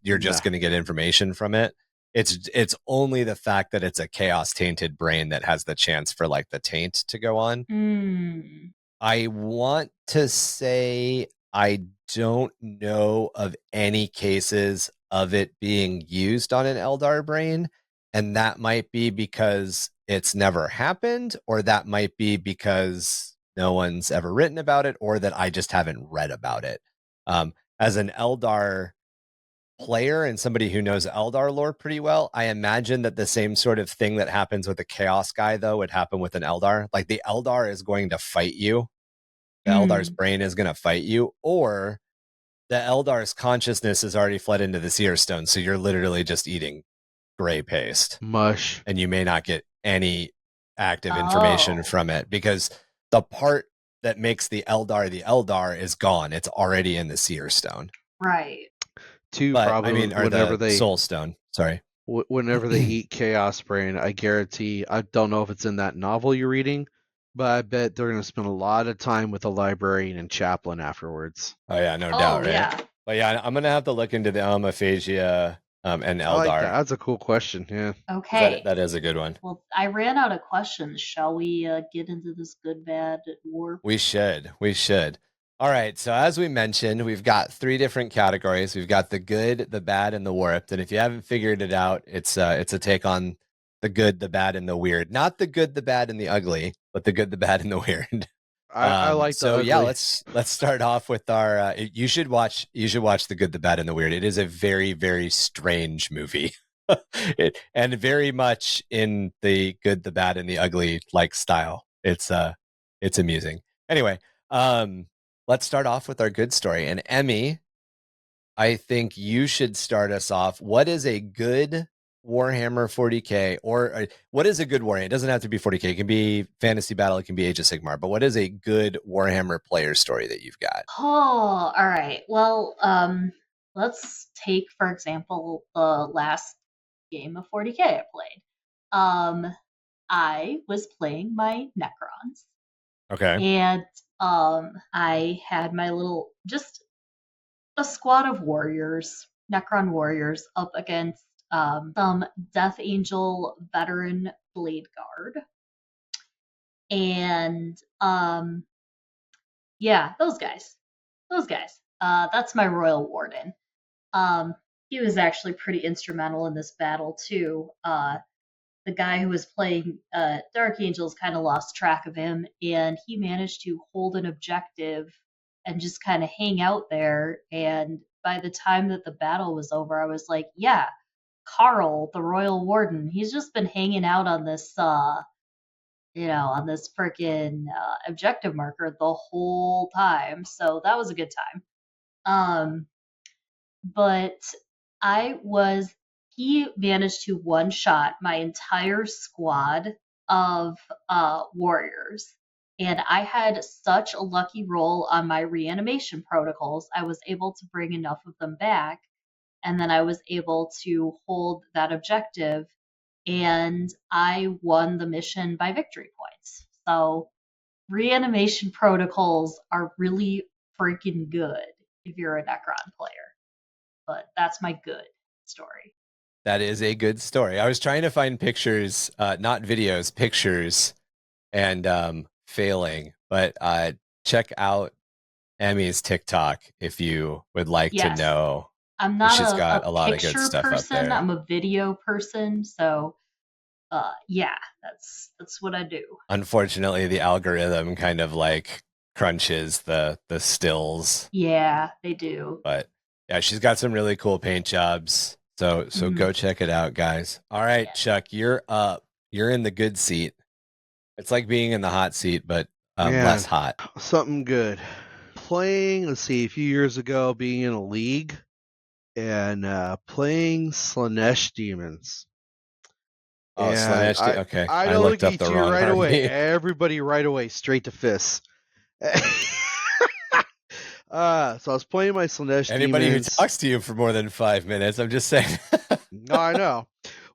A: You're just going to get information from it. It's only the fact that it's a chaos tainted brain that has the chance for like the taint to go on. I want to say I don't know of any cases of it being used on an Eldar brain, and that might be because it's never happened, or that might be because no one's ever written about it, or that I just haven't read about it. As an Eldar player and somebody who knows Eldar lore pretty well, I imagine that the same sort of thing that happens with a chaos guy, though, would happen with an Eldar. Like, the Eldar is going to fight you. The Eldar's brain is going to fight you, or the Eldar's consciousness has already fled into the Seer Stone, so you're literally just eating gray paste.
C: Mush.
A: And you may not get any active information from it, because the part that makes the Eldar is gone. It's already in the Seer Stone.
B: Right.
A: Whenever they Soul Stone. Sorry.
C: Whenever they eat Chaos Brain, I guarantee, I don't know if it's in that novel you're reading, but I bet they're going to spend a lot of time with a librarian and chaplain afterwards.
A: Oh yeah, no doubt, right? Yeah. But yeah, I'm going to have to look into the omophagia and Eldar.
C: I like that. That's a cool question. Yeah.
B: Okay.
A: That is a good one.
B: Well, I ran out of questions. Shall we get into this good, bad war?
A: We should. All right, so as we mentioned, we've got 3 different categories. We've got the good, the bad, and the warped. And if you haven't figured it out, it's a take on the good, the bad, and the weird. Not the good, the bad, and the ugly, but the good, the bad, and the weird.
C: I like
A: so. Yeah, let's start off with our. You should watch the good, the bad, and the weird. It is a very, very strange movie, and very much in the good, the bad, and the ugly like style. It's amusing. Anyway. Let's start off with our good story. And Emmy, I think you should start us off. What is a good Warhammer 40k, or what is a good Warhammer? It doesn't have to be 40k. It can be Fantasy Battle. It can be Age of Sigmar. But what is a good Warhammer player story that you've got?
B: Oh, all right. Well, let's take, for example, the last game of 40k I played. I was playing my Necrons.
A: Okay.
B: And I had my little, just a squad of warriors, Necron warriors, up against some Death Angel veteran Blade Guard. And yeah, those guys. That's my Royal Warden. He was actually pretty instrumental in this battle too. The guy who was playing Dark Angels kind of lost track of him, and he managed to hold an objective and just kind of hang out there. And by the time that the battle was over, I was like, yeah, Carl, the Royal Warden, he's just been hanging out on this, on this freaking objective marker the whole time. So that was a good time. But he managed to one shot my entire squad of warriors. And I had such a lucky roll on my reanimation protocols. I was able to bring enough of them back. And then I was able to hold that objective. And I won the mission by victory points. So reanimation protocols are really freaking good if you're a Necron player. But that's my good story.
A: That is a good story. I was trying to find pictures, not videos, pictures, and failing. But check out Emmy's TikTok if you would like to know.
B: I'm not
A: She's got a lot of
B: picture
A: good stuff
B: person.
A: up there.
B: I'm a video person. So yeah, that's what I do.
A: Unfortunately, the algorithm kind of like crunches the stills.
B: Yeah, they do.
A: But yeah, she's got some really cool paint jobs. So go check it out, guys. All right, yeah. Chuck, you're up. You're in the good seat. It's like being in the hot seat, but less hot.
C: Something good. Playing, let's see, a few years ago, being in a league and playing Slaanesh Demons.
A: Oh, Slaanesh. Okay,
C: I looked up the wrong right away. Everybody right away, straight to fists. So I was playing my Slaanesh
A: Anybody
C: Demons.
A: who talks to you for more than 5 minutes, I'm just saying.
C: No, I know.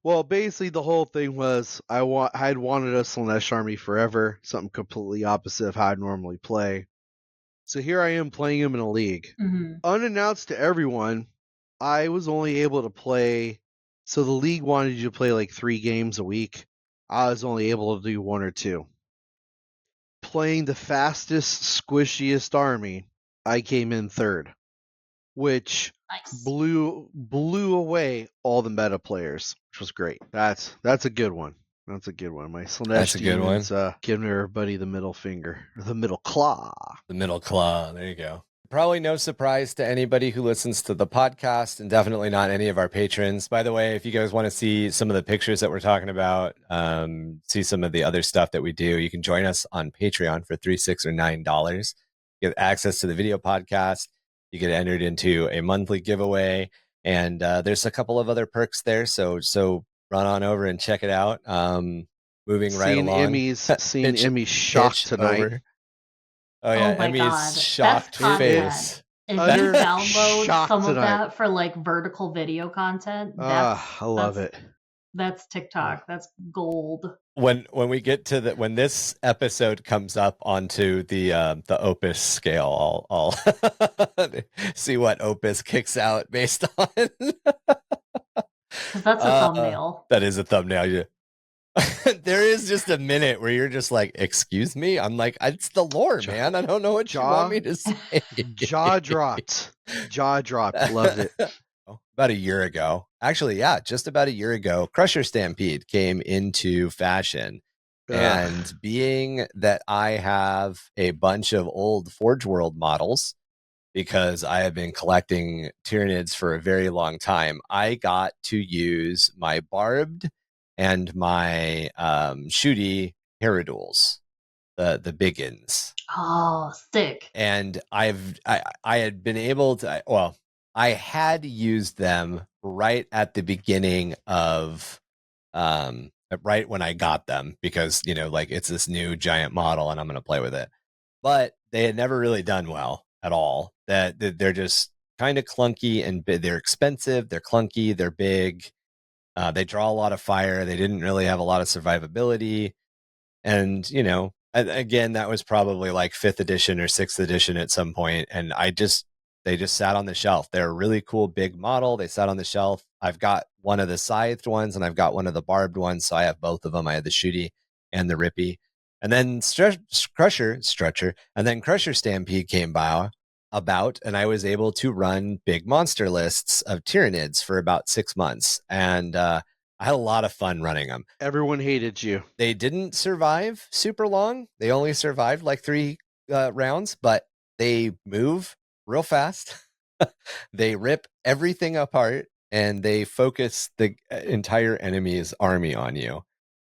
C: Well, basically the whole thing was I had wanted a Slaanesh army forever, something completely opposite of how I normally play. So here I am playing him in a league. Unannounced to everyone, I was only able to play. So the league wanted you to play like 3 games a week. I was only able to do 1 or 2. Playing the fastest, squishiest army, I came in 3rd, which blew away all the meta players, which was great. That's a good one. That's a good one. My Slaanesh Demons giving everybody the middle finger, or the middle claw.
A: The middle claw. There you go. Probably no surprise to anybody who listens to the podcast, and definitely not any of our patrons. By the way, if you guys want to see some of the pictures that we're talking about, see some of the other stuff that we do, you can join us on Patreon for $3, $6, or $9. You get access to the video podcast. You get entered into a monthly giveaway, and there's a couple of other perks there. So run on over and check it out. Moving right along.
C: Seeing Emmy's shocked tonight.
A: Over. Oh yeah,
B: oh
A: Emmy's
B: God.
A: shocked face.
B: If you download some of that for like vertical video content,
C: I love it.
B: That's TikTok. That's gold.
A: When we get to when this episode comes up onto the Opus scale, I'll see what Opus kicks out based on.
B: Because that's a thumbnail.
A: That is a thumbnail. Yeah. There is just a minute where you're just like, excuse me? I'm like, it's the lore, man. I don't know what you want me to say.
C: Jaw dropped. Loved it.
A: About a year ago. Actually, yeah, just about a year ago, Crusher Stampede came into fashion. And being that I have a bunch of old Forge World models, because I have been collecting Tyranids for a very long time, I got to use my Barbed and my Shooty Heradules, the biggins.
B: Oh, sick.
A: And I had been able to, I had used them right at the beginning of right when I got them, because like it's this new giant model and I'm going to play with it. But they had never really done well at all. That they're just kind of clunky and they're expensive, they're clunky, they're big. They draw a lot of fire. They didn't really have a lot of survivability. And, again, that was probably like 5th edition or 6th edition at some point. And they just sat on the shelf. They're a really cool big model. They sat on the shelf. I've got one of the scythed ones and I've got one of the barbed ones. So I have both of them. I have the shooty and the rippy. And then Crusher Stampede came by about, and I was able to run big monster lists of Tyranids for about 6 months. And I had a lot of fun running them.
C: Everyone hated you.
A: They didn't survive super long. They only survived like 3 rounds, but they move real fast. They rip everything apart and they focus the entire enemy's army on you.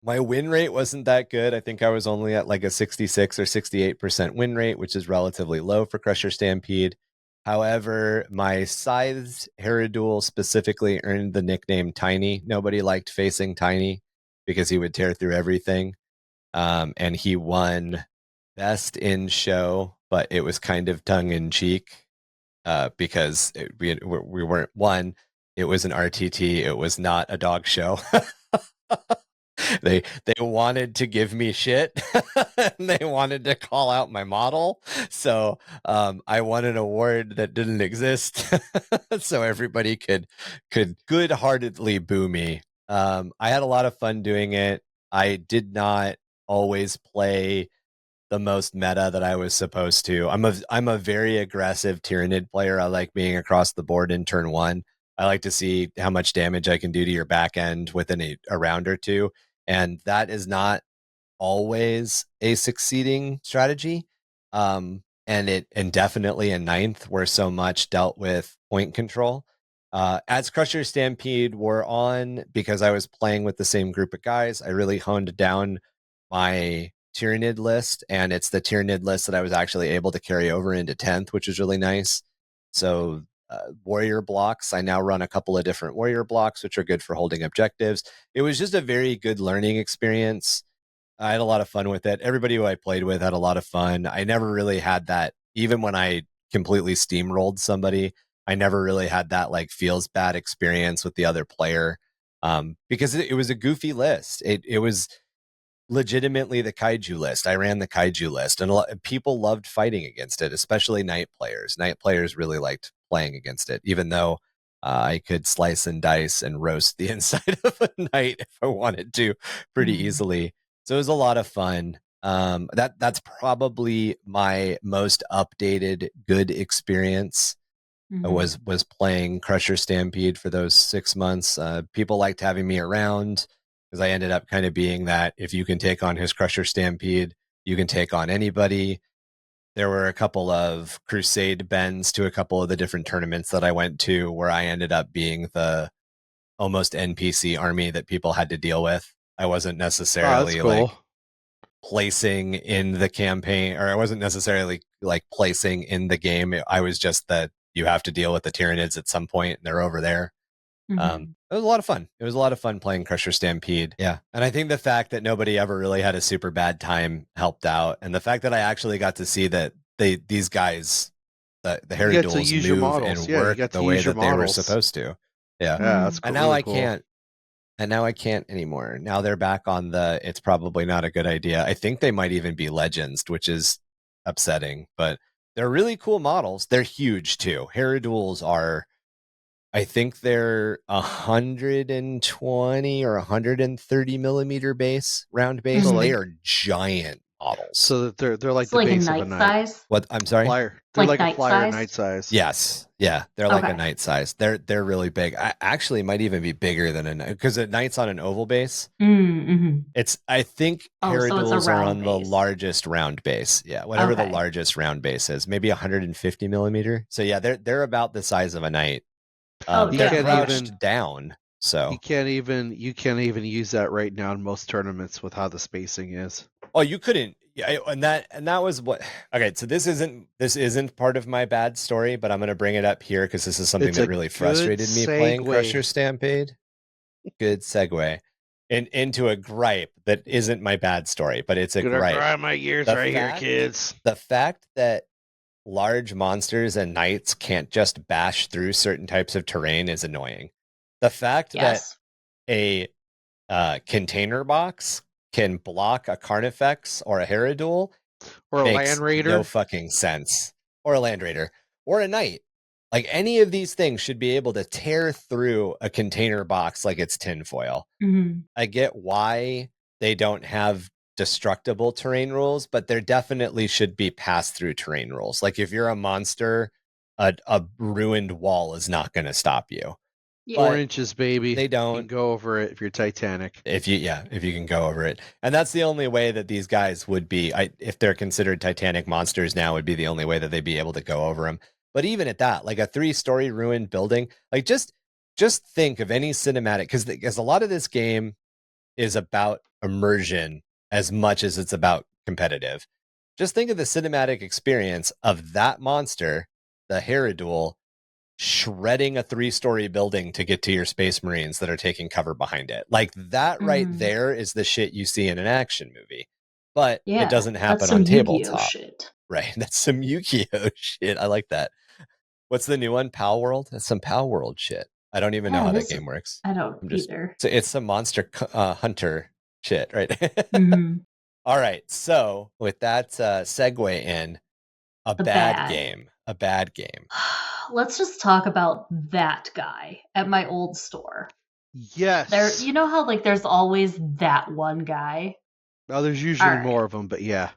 A: My win rate wasn't that good. I think I was only at like a 66 or 68% win rate, which is relatively low for Crusher Stampede. However, my scythed Herodule specifically earned the nickname Tiny. Nobody liked facing Tiny because he would tear through everything. And he won best in show, but it was kind of tongue in cheek because we weren't one. It was an RTT. It was not a dog show. They wanted to give me shit and they wanted to call out my model. So I won an award that didn't exist. So everybody could good-heartedly boo me. I had a lot of fun doing it. I did not always play the most meta that I was supposed to. I'm a very aggressive Tyranid player. I like being across the board in turn 1. I like to see how much damage I can do to your back end within a round or two. And that is not always a succeeding strategy. And definitely in 9th, where so much dealt with point control. As Crusher Stampede wore on, because I was playing with the same group of guys, I really honed down my Tyranid list, and it's the Tyranid list that I was actually able to carry over into 10th, which is really nice. So warrior blocks, I now run a couple of different warrior blocks, which are good for holding objectives. It was just a very good learning experience. I had a lot of fun with it. Everybody who I played with had a lot of fun. I never really had that, even when I completely steamrolled somebody, I never really had that like feels bad experience with the other player, because it was a goofy list. It was legitimately the kaiju list. I ran the kaiju list, and people loved fighting against it, especially night players. Night players really liked playing against it, even though I could slice and dice and roast the inside of a knight if I wanted to pretty easily. So it was a lot of fun. That's probably my most updated good experience. Was playing Crusher Stampede for those 6 months. People liked having me around because I ended up kind of being that if you can take on his Crusher Stampede, you can take on anybody. There were a couple of crusade bends to a couple of the different tournaments that I went to where I ended up being the almost NPC army that people had to deal with. I wasn't necessarily like placing in the campaign, or I wasn't necessarily like placing in the game. I was just that you have to deal with the Tyranids at some point and they're over there. It was a lot of fun. It was a lot of fun playing Crusher Stampede. Yeah. And I think the fact that nobody ever really had a super bad time helped out. And the fact that I actually got to see that these guys, the Herodules move and work the way that they were supposed to. Yeah.
C: That's cool.
A: And now I can't anymore. Now they're back on it's probably not a good idea. I think they might even be legends, which is upsetting, but they're really cool models. They're huge too. Herodules are, I think they're 120 or 130 millimeter base, round base.
C: So
A: they are giant models.
C: So that they're like
B: it's
C: the
B: like
C: base
B: a
C: of a
B: knight
C: knight.
B: size?
A: What? I'm sorry?
C: Flyer. They're like a flyer
B: size?
C: knight size.
A: Yes. Yeah. They're like a knight size. They're really big. I actually might even be bigger than a knight, because a knight's on an oval base. It's, I think Herodules are on the largest round base. Yeah. Whatever the largest round base is, maybe 150 millimeter. So yeah, they're about the size of a knight. They're crouched down. So
C: you can't even use that right now in most tournaments with how the spacing is.
A: Oh, you couldn't. Yeah, and that was what. Okay, so this isn't part of my bad story, but I'm going to bring it up here because this is something that really frustrated me playing Crusher Stampede. Good segue into a gripe that isn't my bad story, but it's a gripe.
C: Grind my gears right here, kids.
A: The fact that large monsters and knights can't just bash through certain types of terrain is annoying. The fact that a container box can block a Carnifex or a Herodule
C: or a Land Raider,
A: no fucking sense. Or a Land Raider or a Knight. Like any of these things should be able to tear through a container box like it's tinfoil.
B: Mm-hmm.
A: I get why they don't have destructible terrain rules, but there definitely should be pass-through terrain rules. Like if you're a monster, a ruined wall is not going to stop you.
C: 4 inches, baby.
A: They don't.
C: You can go over it if you're Titanic.
A: If you can go over it. And that's the only way that these guys would be, if they're considered Titanic monsters now, would be the only way that they'd be able to go over them. But even at that, like a 3-story ruined building, like just think of any cinematic, because a lot of this game is about immersion as much as it's about competitive. Just think of the cinematic experience of that monster, the Herodule, shredding a 3-story building to get to your Space Marines that are taking cover behind it. Like that right there is the shit you see in an action movie. But it doesn't happen on tabletop.
B: Shit.
A: Right. That's some Yu-Gi-Oh shit. I like that. What's the new one? Pal World? That's some Pal World shit. I don't even know how that game works.
B: I don't either.
A: So it's some Monster Hunter shit, right? Mm-hmm. All right. So with that segue in, a bad game.
B: Let's just talk about that guy at my old store.
C: Yes.
B: You know how like there's always that one guy?
C: Oh, there's usually more of them, but yeah.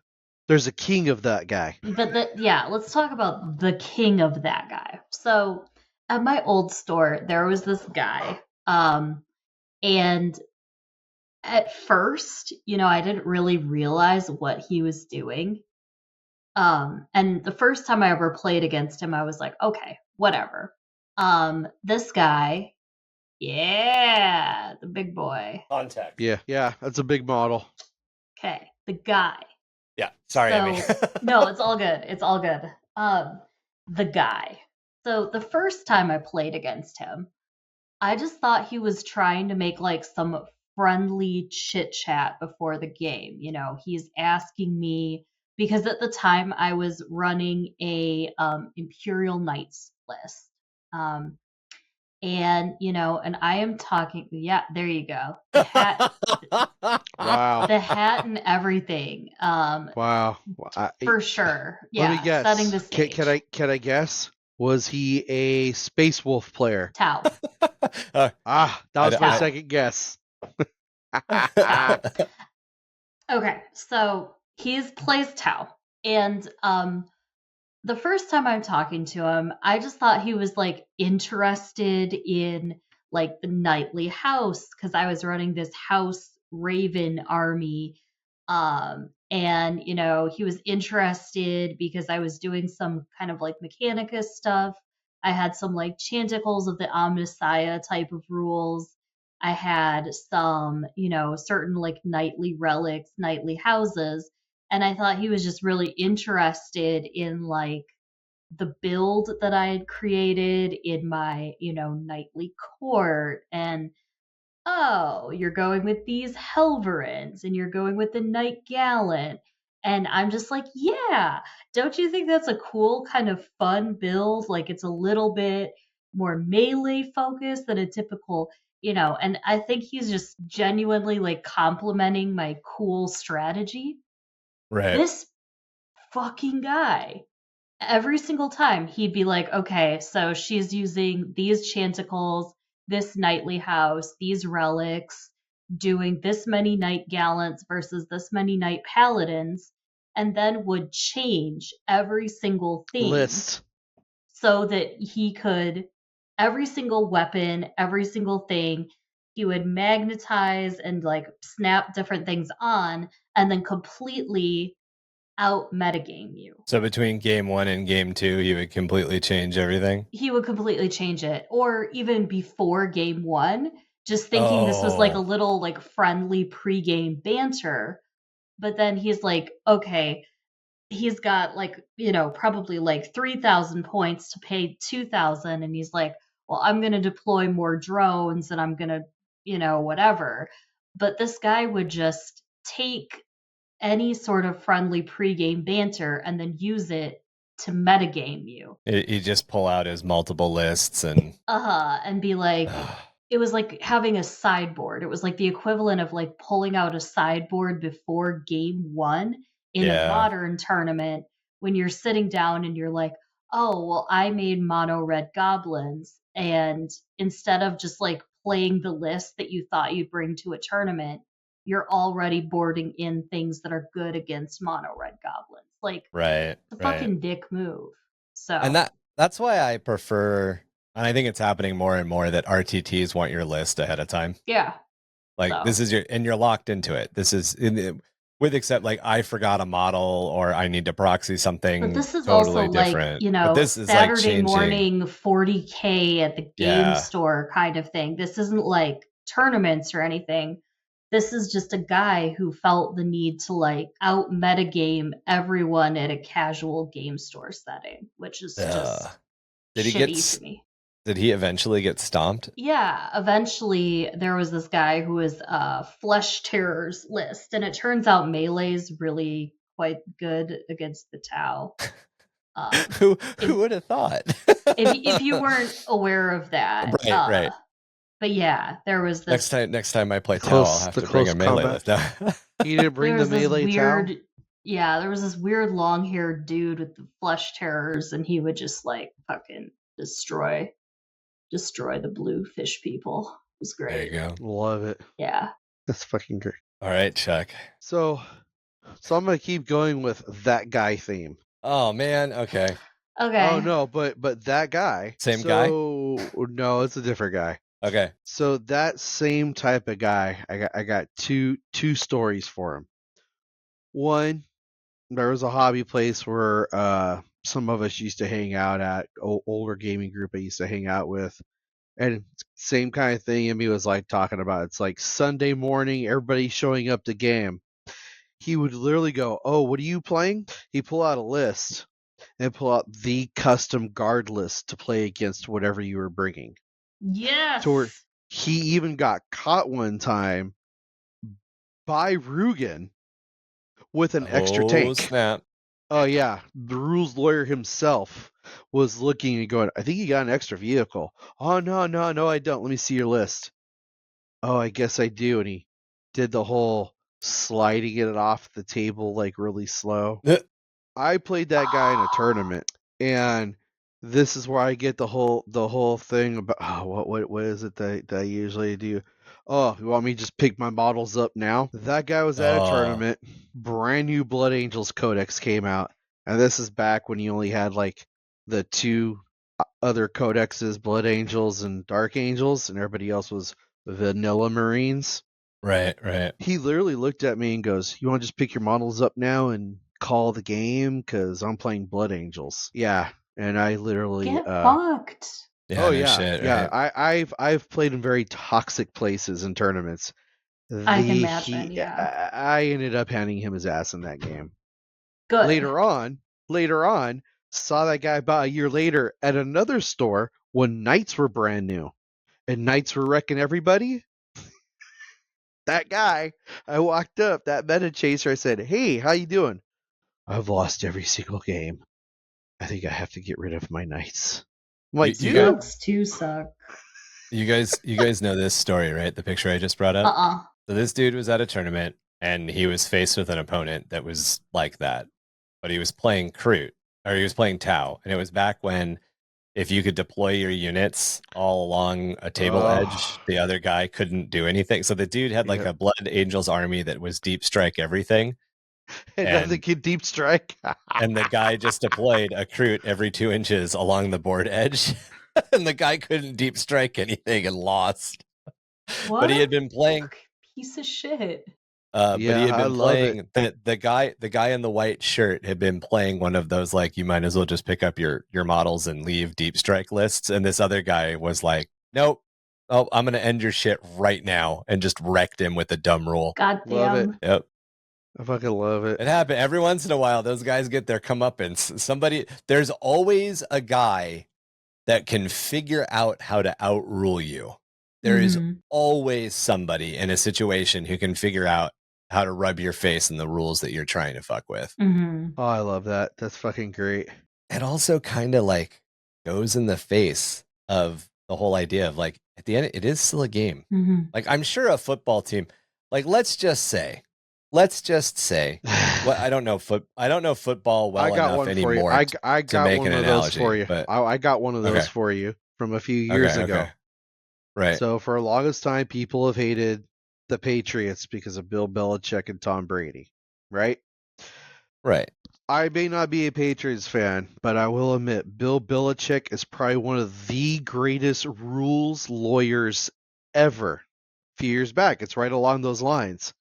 C: There's a king of that guy.
B: But let's talk about the king of that guy. So at my old store, there was this guy. And at first, I didn't really realize what he was doing. And the first time I ever played against him, I was like, okay, whatever. This guy, the big boy.
A: Contact.
C: Yeah, that's a big model.
B: Okay, the guy.
A: Yeah, sorry, Emmy.
B: No, it's all good. It's all good. The guy. So the first time I played against him, I just thought he was trying to make like some friendly chit chat before the game. He's asking me, because at the time I was running a Imperial Knights list. And I am talking, there you go. The hat,
C: wow.
B: The hat and everything.
C: Wow.
B: For sure. Yeah.
C: Let me guess.
B: Setting the stage.
C: Can I guess? Was he a Space Wolf player?
B: Tau.
C: That was my second guess.
B: Okay, so he plays Tau, and the first time I'm talking to him, I just thought he was like interested in like the knightly house because I was running this House Raven army. And he was interested because I was doing some kind of like Mechanicus stuff. I had some like Chanticles of the Omnissiah type of rules. I had some, certain like knightly relics, knightly houses. And I thought he was just really interested in like the build that I had created in my, knightly court. And you're going with these Helverins and you're going with the Knight Gallant. And I'm just like, yeah, don't you think that's a cool kind of fun build? Like it's a little bit more melee focused than a typical, and I think he's just genuinely like complimenting my cool strategy.
A: Right.
B: This fucking guy, every single time he'd be like, okay, so she's using these Chanticles, this knightly house, these relics, doing this many Knight Gallants versus this many Knight Paladins, and then would change every single thing
C: list
B: so that he could, every single weapon, every single thing, he would magnetize and like snap different things on and then completely out metagame you.
A: So between game 1 and game 2, he would completely change everything?
B: He would completely change it. Or even before game 1, just thinking this was like a little like friendly pregame banter. But then he's like, okay, he's got like, probably like 3,000 points to pay 2,000. And he's like, well, I'm going to deploy more drones and I'm going to, whatever. But this guy would just take any sort of friendly pregame banter and then use it to metagame you.
A: He just pull out his multiple lists and
B: be like, it was like having a sideboard. It was like the equivalent of like pulling out a sideboard before game one in a modern tournament when you're sitting down and you're like, oh, well, I made mono red goblins. And instead of just like playing the list that you thought you'd bring to a tournament, you're already boarding in things that are good against mono red goblins. Like,
A: it's
B: a fucking dick move. So,
A: and that's why I prefer, and I think it's happening more and more, that RTTs want your list ahead of time.
B: Yeah.
A: Like this is and you're locked into it. This is with except like I forgot a model or I need to proxy something.
B: But this is
A: totally
B: also
A: different.
B: like,
A: this is
B: Saturday
A: like
B: morning 40k at the game store kind of thing. This isn't like tournaments or anything. This is just a guy who felt the need to like out metagame everyone at a casual game store setting, which is just shitty to me.
A: Did he eventually get stomped?
B: Yeah, eventually there was this guy who was Flesh Terror's list, and it turns out Melee's really quite good against the Tau.
A: Who would have thought?
B: if you weren't aware of that,
A: right.
B: But yeah, there was this.
A: Next time I play Tau, I'll have to bring a Melee list.
C: You didn't bring the Melee Tau?
B: Yeah, there was this weird long-haired dude with the Flesh Terrors, and he would just like fucking destroy the blue fish people. It was great.
A: There you go.
C: Love it.
B: Yeah.
C: That's fucking great.
A: All right, Chuck.
C: So I'm going to keep going with that guy theme.
A: Oh, man. Okay.
C: Oh, no, but that guy.
A: Same guy?
C: No, it's a different guy.
A: Okay.
C: So that same type of guy, I got two stories for him. One, there was a hobby place where some of us used to hang out at, older gaming group I used to hang out with. And same kind of thing Emmy was like talking about. It's like Sunday morning, everybody showing up to game. He would literally go, oh, what are you playing? He'd pull out a list and pull out the custom guard list to play against whatever you were bringing.
B: Yes.
C: So he even got caught one time by Rugen with an extra tank.
A: Snap.
C: Oh, yeah. The rules lawyer himself was looking and going, I think you got an extra vehicle. Oh, no, I don't. Let me see your list. Oh, I guess I do. And he did the whole sliding it off the table like really slow. I played that guy in a tournament, and this is where I get the whole thing about what is it that I usually do? Oh, you want me to just pick my models up now? That guy was at a tournament. Brand new Blood Angels Codex came out, and this is back when you only had like the two other codexes, Blood Angels and Dark Angels, and everybody else was vanilla Marines.
A: Right.
C: He literally looked at me and goes, "You want to just pick your models up now and call the game? Because I'm playing Blood Angels." Yeah. And I literally
B: get fucked.
A: Yeah,
C: oh yeah,
A: shit,
C: yeah.
A: Right.
C: I've played in very toxic places in tournaments.
B: I can imagine. Yeah.
C: I ended up handing him his ass in that game.
B: Good.
C: Later on, saw that guy about a year later at another store when Knights were brand new, and Knights were wrecking everybody. That guy, I walked up, that meta chaser. I said, "Hey, how you doing?" "I've lost every single game. I think I have to get rid of my Knights." I'm like,
B: dude, too suck.
A: You guys know this story, right? The picture I just brought up. So this dude was at a tournament, and he was faced with an opponent that was like that, but he was playing Kroot, or he was playing Tau, and it was back when if you could deploy your units all along a table edge, the other guy couldn't do anything. So the dude had like a Blood Angels army that was deep strike everything.
C: And nothing could deep strike.
A: And the guy just deployed a Kroot every 2 inches along the board edge. And the guy couldn't deep strike anything and lost.
B: What?
A: But he had been playing
B: piece of shit.
A: But he had been playing the guy in the white shirt had been playing one of those like you might as well just pick up your models and leave deep strike lists. And this other guy was like, nope, Oh, I'm going to end your shit right now and just wrecked him with a dumb rule.
B: God damn.
C: Love it.
A: Yep.
C: I fucking love it.
A: It happened every once in a while. Those guys get their comeuppance. There's always a guy that can figure out how to outrule you. There is always somebody in a situation who can figure out how to rub your face in the rules that you're trying to fuck with.
C: Oh, I love that. That's fucking great.
A: It also kind of like goes in the face of the whole idea of like, at the end, it is still a game. Like, I'm sure a football team, like, let's just say, well, I don't know football well enough anymore.
C: I got one of those for you.
A: But
C: I got one of those for you from a few years ago.
A: Okay. Right.
C: So for the longest time, people have hated the Patriots because of Bill Belichick and Tom Brady, right?
A: Right.
C: I may not be a Patriots fan, but I will admit Bill Belichick is probably one of the greatest rules lawyers ever. A few years back, it's right along those lines.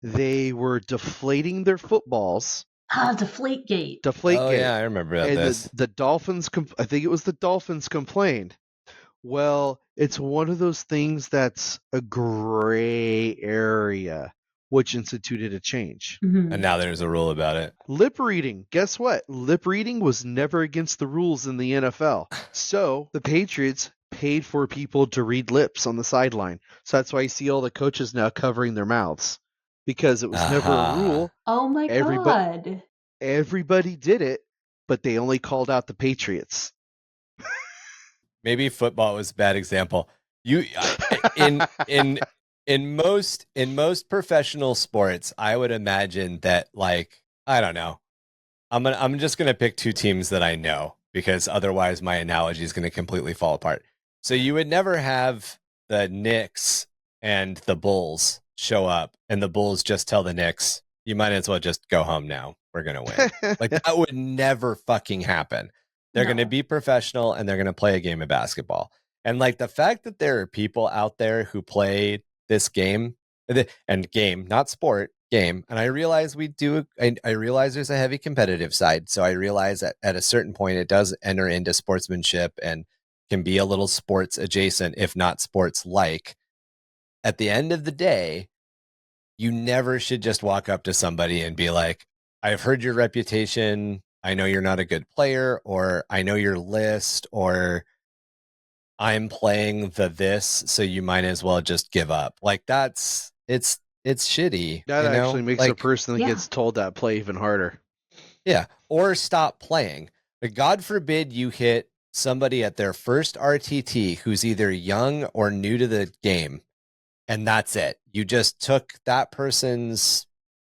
C: They were deflating their footballs.
B: Deflategate.
A: Oh, yeah, I remember about this.
C: The Dolphins, I think it was the Dolphins complained. Well, it's one of those things that's a gray area, which instituted a change.
A: And now there's a rule about it.
C: Lip reading. Guess what? Lip reading was never against the rules in the NFL. So the Patriots paid for people to read lips on the sideline. So that's why you see all the coaches now covering their mouths. Because it was never a rule.
B: Oh my God.
C: Everybody did it, but they only called out the Patriots.
A: Maybe football was a bad example. In most professional sports, I would imagine that, like, I don't know. I'm just gonna pick two teams that I know because otherwise my analogy is gonna completely fall apart. So you would never have the Knicks and the Bulls show up and the Bulls just tell the Knicks, you might as well just go home now. We're gonna win. Like, that would never fucking happen. They're going to be professional and they're going to play a game of basketball. And like the fact that there are people out there who play this game and game, not sport, game. And I realize I realize there's a heavy competitive side. So I realize that at a certain point, it does enter into sportsmanship and can be a little sports adjacent, if not sports like. At the end of the day, you never should just walk up to somebody and be like, I've heard your reputation. I know you're not a good player, or I know your list, or I'm playing this, so you might as well just give up. Like, it's shitty.
C: That actually makes a person that gets told that play even harder.
A: Yeah. Or stop playing. But God forbid you hit somebody at their first RTT who's either young or new to the game. And that's it. You just took that person's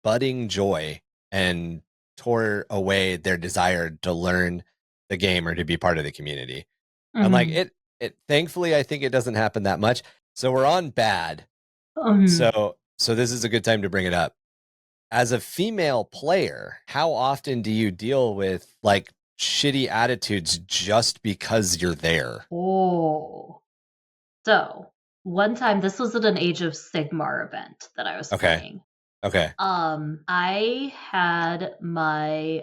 A: budding joy and tore away their desire to learn the game or to be part of the community. And like it thankfully, I think it doesn't happen that much. So we're on bad. So this is a good time to bring it up. As a female player, how often do you deal with like shitty attitudes just because you're there?
B: Oh, so one time, this was at an Age of Sigmar event that I was playing.
A: Okay.
B: I had my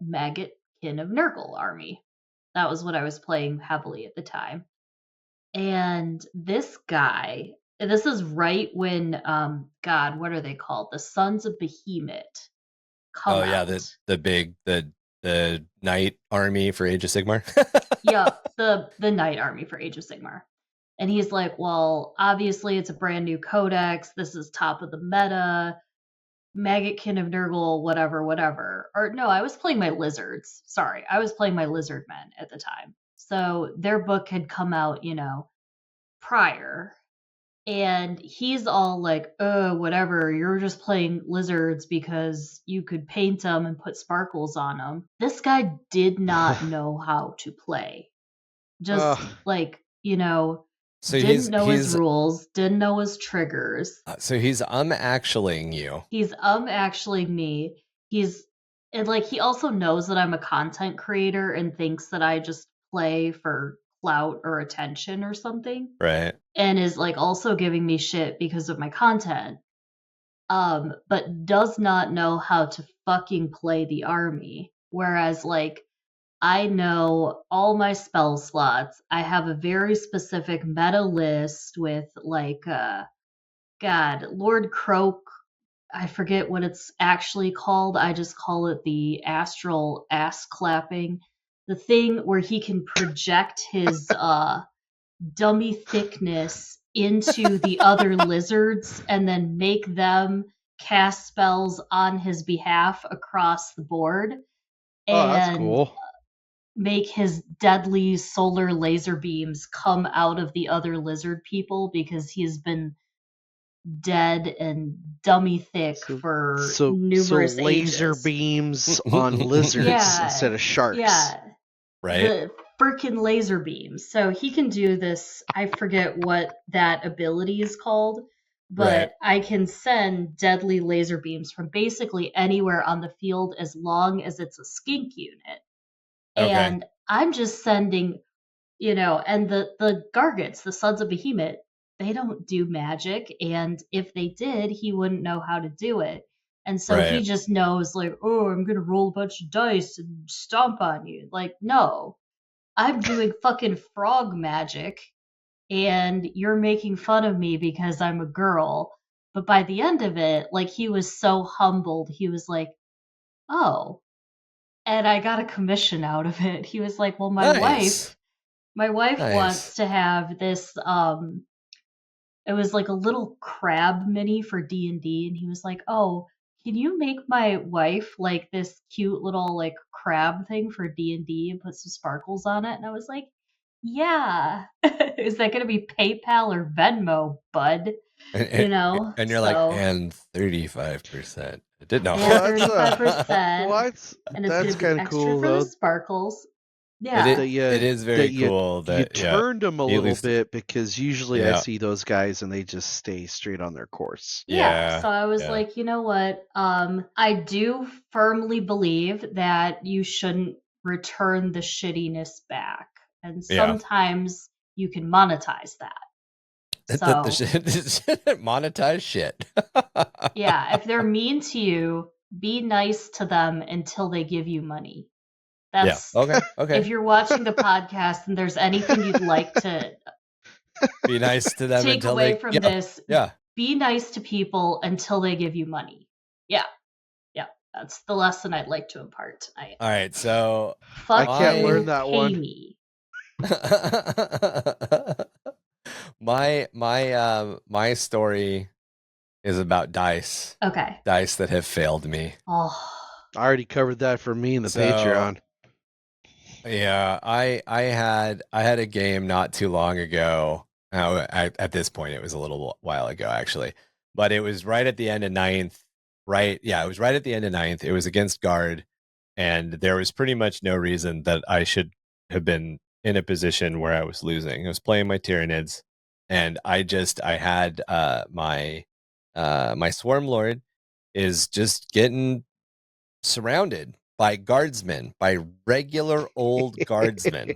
B: Maggot Kin of Nurgle army. That was what I was playing heavily at the time. And this guy, this is right when God, what are they called? The Sons of Behemoth come out.
A: the Knight Army for Age of Sigmar.
B: Yeah, the Knight Army for Age of Sigmar. And he's like, well, obviously it's a brand new codex. This is top of the meta. Maggot Kin of Nurgle, whatever. Or no, I was playing my lizards. Sorry, I was playing my lizard men at the time. So their book had come out, prior. And he's all like, whatever, you're just playing lizards because you could paint them and put sparkles on them. This guy did not know how to play. Just
A: so
B: didn't know his rules, didn't know his triggers.
A: So he's actuallying you.
B: He's actuallying me. He also knows that I'm a content creator and thinks that I just play for clout or attention or something.
A: Right.
B: And is like also giving me shit because of my content. But does not know how to fucking play the army. Whereas like I know all my spell slots. I have a very specific meta list with like God, Lord Croak. I forget what it's actually called. I just call it the astral ass clapping. The thing where he can project his dummy thickness into the other lizards and then make them cast spells on his behalf across the board.
C: Oh, that's
B: And
C: cool.
B: make his deadly solar laser beams come out of the other lizard people because he's been dead and dummy thick for numerous
C: laser
B: ages.
C: beams on lizards instead of sharks.
B: Yeah.
A: Right.
B: The freaking laser beams. So he can do this. I forget what that ability is called, but I can send deadly laser beams from basically anywhere on the field as long as it's a skink unit.
A: Okay.
B: And I'm just sending, and the Gargants, the Sons of Behemoth, they don't do magic. And if they did, he wouldn't know how to do it. And so he just knows, like, oh, I'm going to roll a bunch of dice and stomp on you. Like, no, I'm doing fucking frog magic and you're making fun of me because I'm a girl. But by the end of it, like, he was so humbled. He was like, oh. And I got a commission out of it. He was like, well, my wife wants to have this, it was like a little crab mini for D&D. And he was like, oh, can you make my wife like this cute little like crab thing for D&D and put some sparkles on it? And I was like, yeah. Is that going to be PayPal or Venmo, bud?
A: And you're like, and 35%. It didn't know.
B: Yeah, 35%.
C: What?
B: And it's going to be extra cool, for the sparkles. Yeah.
A: It is very cool that
C: you turned them a little bit, because usually I see those guys and they just stay straight on their course.
B: Yeah. So I was like, you know what? I do firmly believe that you shouldn't return the shittiness back. And sometimes you can monetize that. So,
A: monetize shit.
B: Yeah. If they're mean to you, be nice to them until they give you money. That's
A: okay.
B: If you're watching the podcast and there's anything you'd like to
A: be nice to them,
B: take away from this, be nice to people until they give you money. Yeah. That's the lesson I'd like to impart tonight.
A: All right, so
C: I can't learn that one.
B: Me.
A: my story is about dice.
B: Okay.
A: Dice that have failed me.
B: Oh.
C: I already covered that for me in the Patreon.
A: Yeah, I had a game not too long ago. At this point, it was a little while ago, actually. But it was right at the end of 9th. It was right at the end of 9th. It was against Guard. And there was pretty much no reason that I should have been in a position where I was losing. I was playing my Tyranids. And I had my Swarm Lord is just getting surrounded by guardsmen, by regular old guardsmen.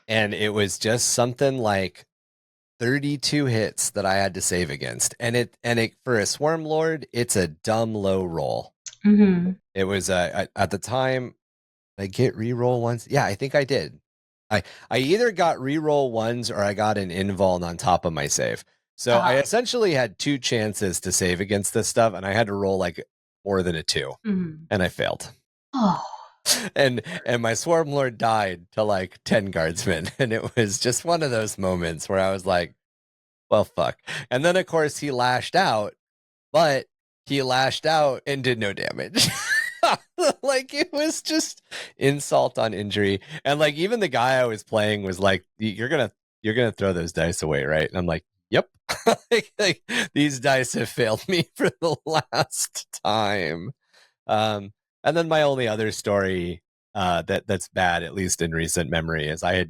A: And it was just something like 32 hits that I had to save against. And it for a Swarm Lord, it's a dumb low roll.
B: Mm-hmm.
A: It was at the time, I get reroll once. Yeah, I think I did. I either got reroll ones or I got an invuln on top of my save. So I essentially had 2 chances to save against this stuff, and I had to roll like more than a 2, and I failed.
B: Oh.
A: And my Swarm Lord died to like 10 guardsmen, and it was just one of those moments where I was like, well, fuck. And then, of course, he lashed out, but he lashed out and did no damage. Like, it was just insult on injury. And like, even the guy I was playing was like, you're gonna throw those dice away, right? And I'm like, yep. like, these dice have failed me for the last time. And then my only other story that's bad, at least in recent memory, is I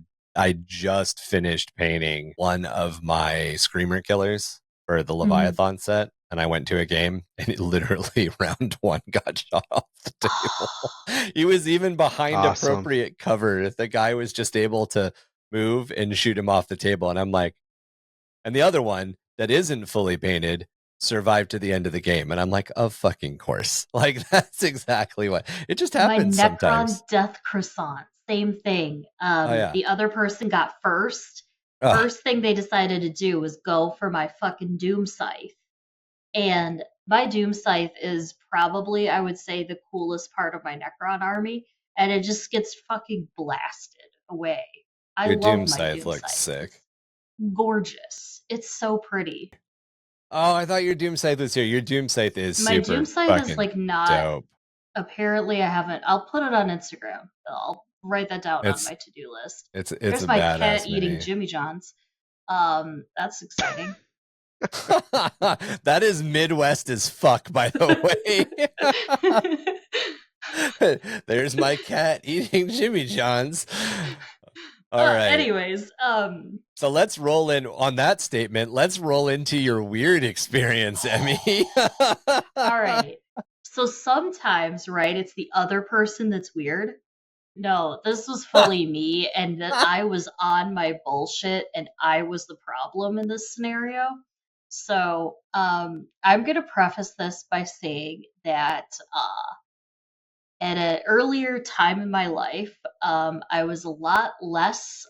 A: just finished painting one of my Screamer killers for the Leviathan set, and I went to a game, and it literally round 1 got shot off the table. He was even behind appropriate cover. The guy was just able to move and shoot him off the table, and I'm like, and the other one that isn't fully painted survive to the end of the game. And I'm like, of fucking course. Like, that's exactly what it just happens
B: My Necron
A: sometimes.
B: Death Croissant, same thing. The other person got first.
A: Ugh.
B: First thing they decided to do was go for my fucking Doom Scythe. And my Doom Scythe is probably, I would say, the coolest part of my Necron army. And it just gets fucking blasted away.
A: Your
B: love
A: Doom
B: my
A: Scythe
B: Doom
A: looks
B: Scythe.
A: sick.
B: It's gorgeous. It's so pretty.
A: Oh, I thought your Doom Scythe was here. Your Doom Scythe is
B: My
A: super
B: Doom Scythe is
A: fucking
B: not
A: dope.
B: Apparently, I haven't. I'll put it on Instagram. I'll write that down on my to-do list.
A: It's
B: There's
A: a
B: my
A: badass
B: cat
A: mini.
B: eating Jimmy John's. That's exciting.
A: That is Midwest as fuck, by the way. There's my cat eating Jimmy John's. All right.
B: Anyways,
A: so let's roll in on that statement. Let's roll into your weird experience, Emmy.
B: All right. So sometimes, right, it's the other person that's weird. No, this was fully me, and that I was on my bullshit, and I was the problem in this scenario. So, I'm gonna preface this by saying that at an earlier time in my life, I was a lot less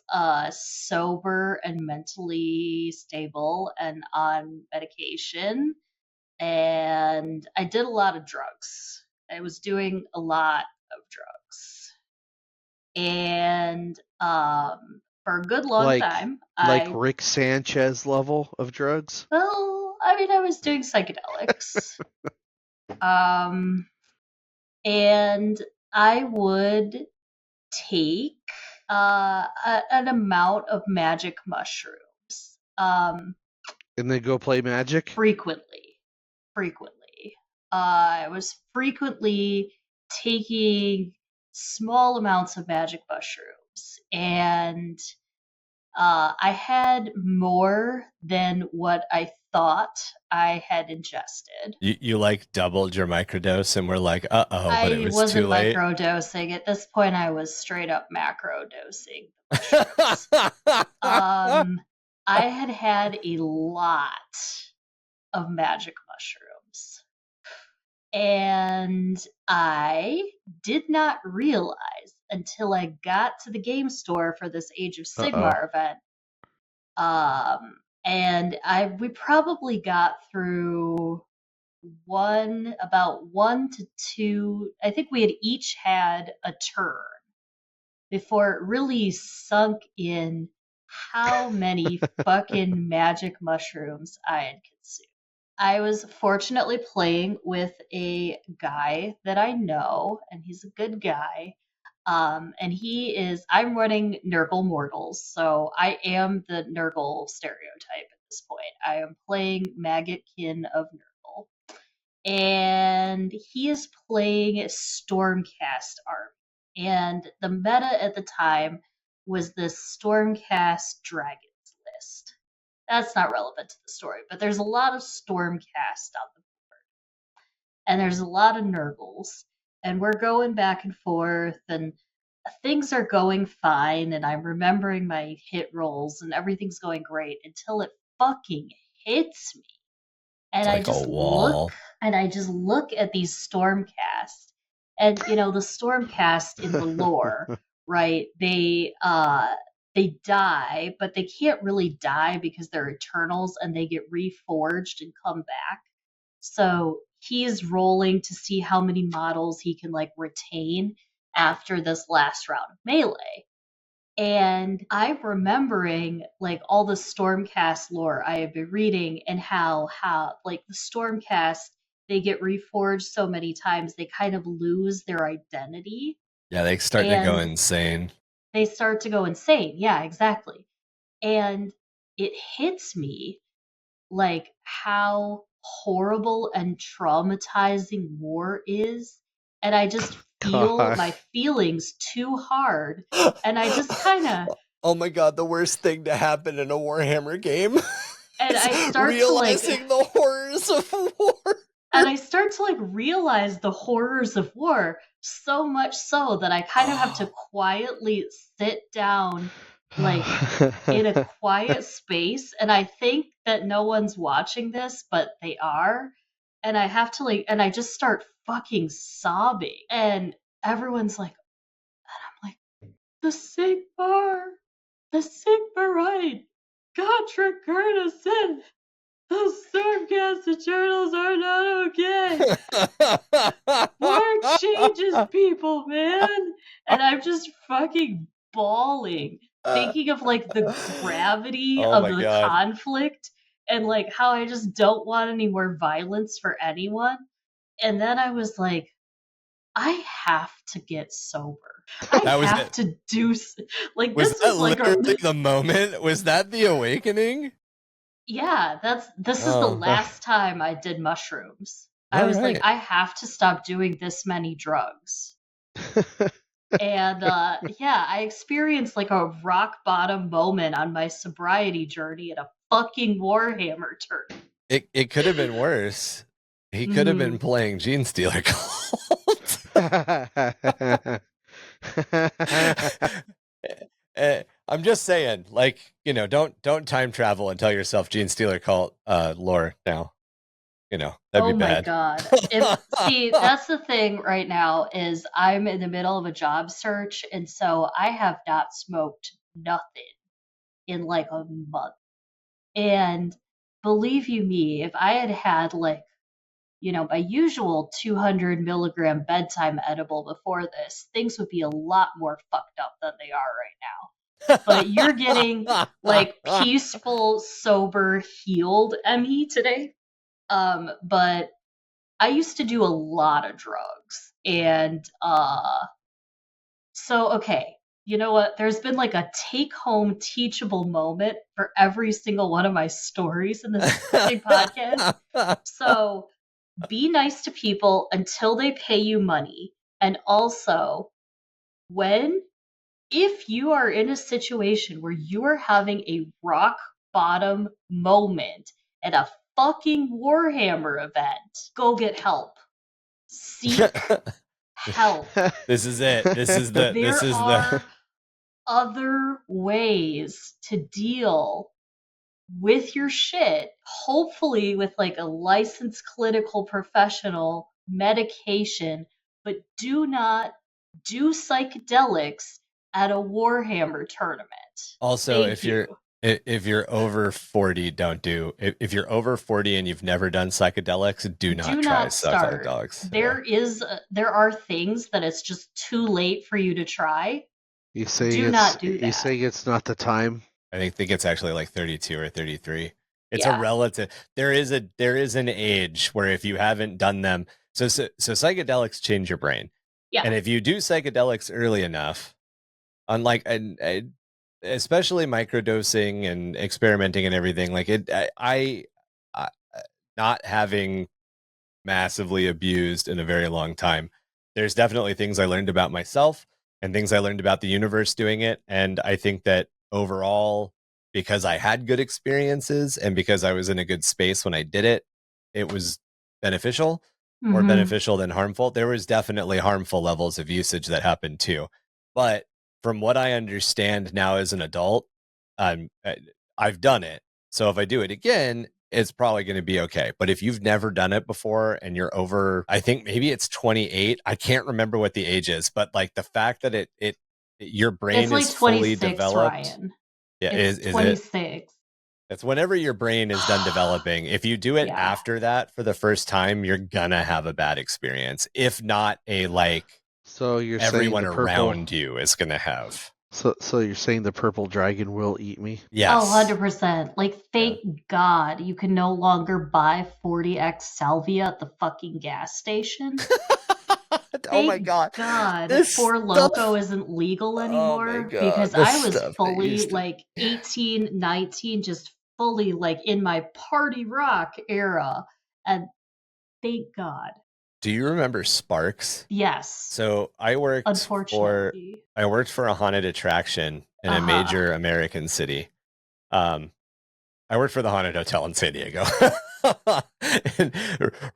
B: sober and mentally stable and on medication, and I did a lot of drugs. I was doing a lot of drugs. And for a good long time,
C: like Rick Sanchez level of drugs.
B: Well, I mean, I was doing psychedelics, and I would take an amount of magic mushrooms.
C: And then go play magic
B: frequently. I was frequently taking small amounts of magic mushrooms, and I had more than what I thought I had ingested.
A: You like doubled your microdose, and we're like, but it was too late.
B: I wasn't microdosing. At this point, I was straight up macrodosing. I had a lot of magic mushrooms. And I did not realize until I got to the game store for this Age of Sigmar event. And we probably got through about 1 to 2. I think we had each had a turn before it really sunk in how many fucking magic mushrooms I had consumed. I was fortunately playing with a guy that I know, and he's a good guy. And I'm running Nurgle Mortals, so I am the Nurgle stereotype at this point. I am playing Maggotkin of Nurgle. And he is playing Stormcast Army. And the meta at the time was this Stormcast Dragons list. That's not relevant to the story, but there's a lot of Stormcast on the board. And there's a lot of Nurgles. And we're going back and forth, and things are going fine, and I'm remembering my hit rolls, and everything's going great until it fucking hits me. And I just look at these Stormcast, and the Stormcast in the lore, right? They die, but they can't really die because they're Eternals and they get reforged and come back. So he's rolling to see how many models he can retain after this last round of melee. And I'm remembering all the Stormcast lore I have been reading, and how the Stormcast, they get reforged so many times they kind of lose their identity.
A: Yeah, they start to go insane.
B: They start to go insane. Yeah, exactly. And it hits me how horrible and traumatizing war is. And I just feel my feelings too hard. And I just kind of...
A: Oh my god, the worst thing to happen in a Warhammer game.
B: And I start
A: realizing the horrors of war.
B: And I start to realize the horrors of war, so much so that I kind of have to quietly sit down in a quiet space. And I think that no one's watching this, but they are. And I have to and I just start fucking sobbing. And everyone's like, and I'm like, the Sigmar right. Contra Curtison. Those Stormcast Eternals are not okay. War changes people, man. And I'm just fucking bawling, thinking of like the gravity of the conflict and like how I just don't want any more violence for anyone. And then I was like, I have to get sober. I have to do like this was like
A: literally the moment. Was that the awakening?
B: Yeah, this is the last time I did mushrooms. I was like, I have to stop doing this many drugs. And yeah, I experienced like a rock bottom moment on my sobriety journey at a fucking Warhammer tournament.
A: It could have been worse. He could have been playing Genestealer Cult. I'm just saying, like, you know, don't time travel and tell yourself Genestealer Cult lore now. You know, that'd be bad.
B: Oh my god. See, that's the thing right now is I'm in the middle of a job search, and so I have not smoked nothing in like a month. And believe you me, if I had had like, you know, my usual 200 milligram bedtime edible before this, things would be a lot more fucked up than they are right now. But you're getting like peaceful, sober, healed Emmy today. But I used to do a lot of drugs. And so, okay, you know what? There's been like a take-home teachable moment for every single one of my stories in this podcast. So be nice to people until they pay you money. And also, if you are in a situation where you are having a rock bottom moment at a fucking Warhammer event, go get help. Seek help.
A: This is it.
B: There are other ways to deal with your shit, hopefully with like a licensed clinical professional medication, but do not do psychedelics at a Warhammer tournament.
A: Also, if you're over 40, don't do. If you're over 40 and you've never done psychedelics, do not try psychedelics.
B: There are things that it's just too late for you to try.
C: You say not do that. You say it's not the time.
A: I think it's actually like 32 or 33. It's a relative. There is an age where if you haven't done them, so psychedelics change your brain.
B: Yeah.
A: And if you do psychedelics early enough, unlike especially microdosing and experimenting and everything, like I not having massively abused in a very long time, there's definitely things I learned about myself and things I learned about the universe doing it. And I think that overall, because I had good experiences and because I was in a good space when I did it, it was beneficial, more beneficial than harmful. There was definitely harmful levels of usage that happened too. But from what I understand now as an adult, I've done it. So if I do it again, it's probably going to be okay. But if you've never done it before and you're over, I think maybe it's 28. I can't remember what the age is, but like the fact that your brain
B: it's like
A: is fully developed.
B: Ryan.
A: Yeah,
B: it's 26.
A: It? That's whenever your brain is done developing. If you do it after that for the first time, you're gonna have a bad experience. If not a like,
C: so you're
A: everyone around you is gonna have.
C: So you're saying the purple dragon will eat me?
A: Yes.
B: Oh, 100%. Like, thank God you can no longer buy 40x salvia at the fucking gas station.
A: Oh my God.
B: This Four Loko isn't legal anymore because I was fully like 18, 19, just fully like in my party rock era. And thank God.
A: Do you remember Sparks?
B: Yes.
A: So I worked for a haunted attraction in a major American city. I worked for the Haunted Hotel in San Diego. And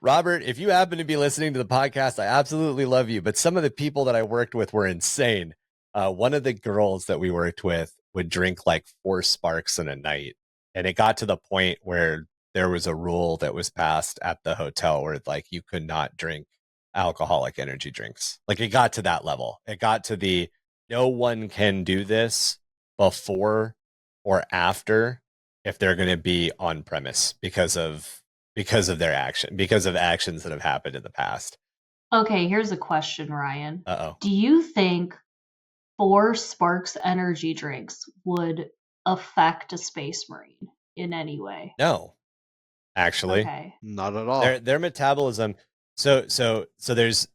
A: Robert, if you happen to be listening to the podcast, I absolutely love you. But some of the people that I worked with were insane. One of the girls that we worked with would drink like 4 Sparks in a night. And it got to the point where there was a rule that was passed at the hotel where like you could not drink alcoholic energy drinks. Like it got to that level. It got to the no one can do this before or after if they're going to be on premise because of their action, because of actions that have happened in the past.
B: Okay, here's a question, Ryan.
A: Uh-oh.
B: Do you think 4 Sparks energy drinks would affect a Space Marine in any way?
A: No, actually.
B: Okay.
C: Not at all.
A: Their metabolism. So there's.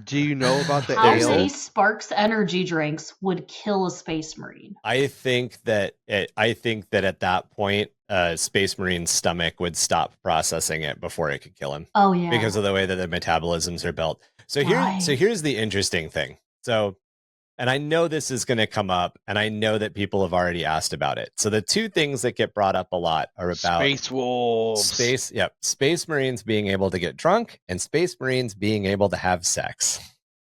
C: Do you know about the
B: How
C: ale?
B: many Sparks energy drinks would kill a Space Marine?
A: I think that at that point, Space Marine's stomach would stop processing it before it could kill him.
B: Oh yeah,
A: because of the way that their metabolisms are built. So here's the interesting thing. So, and I know this is going to come up, and I know that people have already asked about it. So the two things that get brought up a lot are about
C: Space Wolves,
A: Space Marines being able to get drunk, and Space Marines being able to have sex.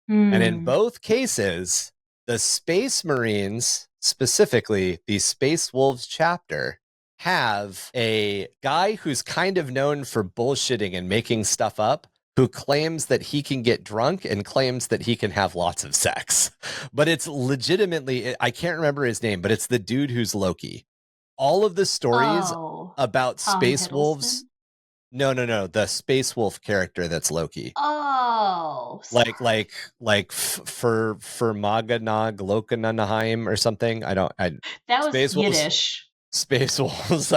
A: And in both cases, the Space Marines, specifically the Space Wolves chapter, have a guy who's kind of known for bullshitting and making stuff up, who claims that he can get drunk and claims that he can have lots of sex. But it's legitimately, I can't remember his name, but it's the dude who's Loki. All of the stories about
B: Tom
A: Space
B: Hiddleston?
A: Wolves. No, the Space Wolf character that's Loki.
B: Oh,
A: sorry. like for Maganog Lokananaheim or something. That was
B: Space Yiddish.
A: Space Wolves,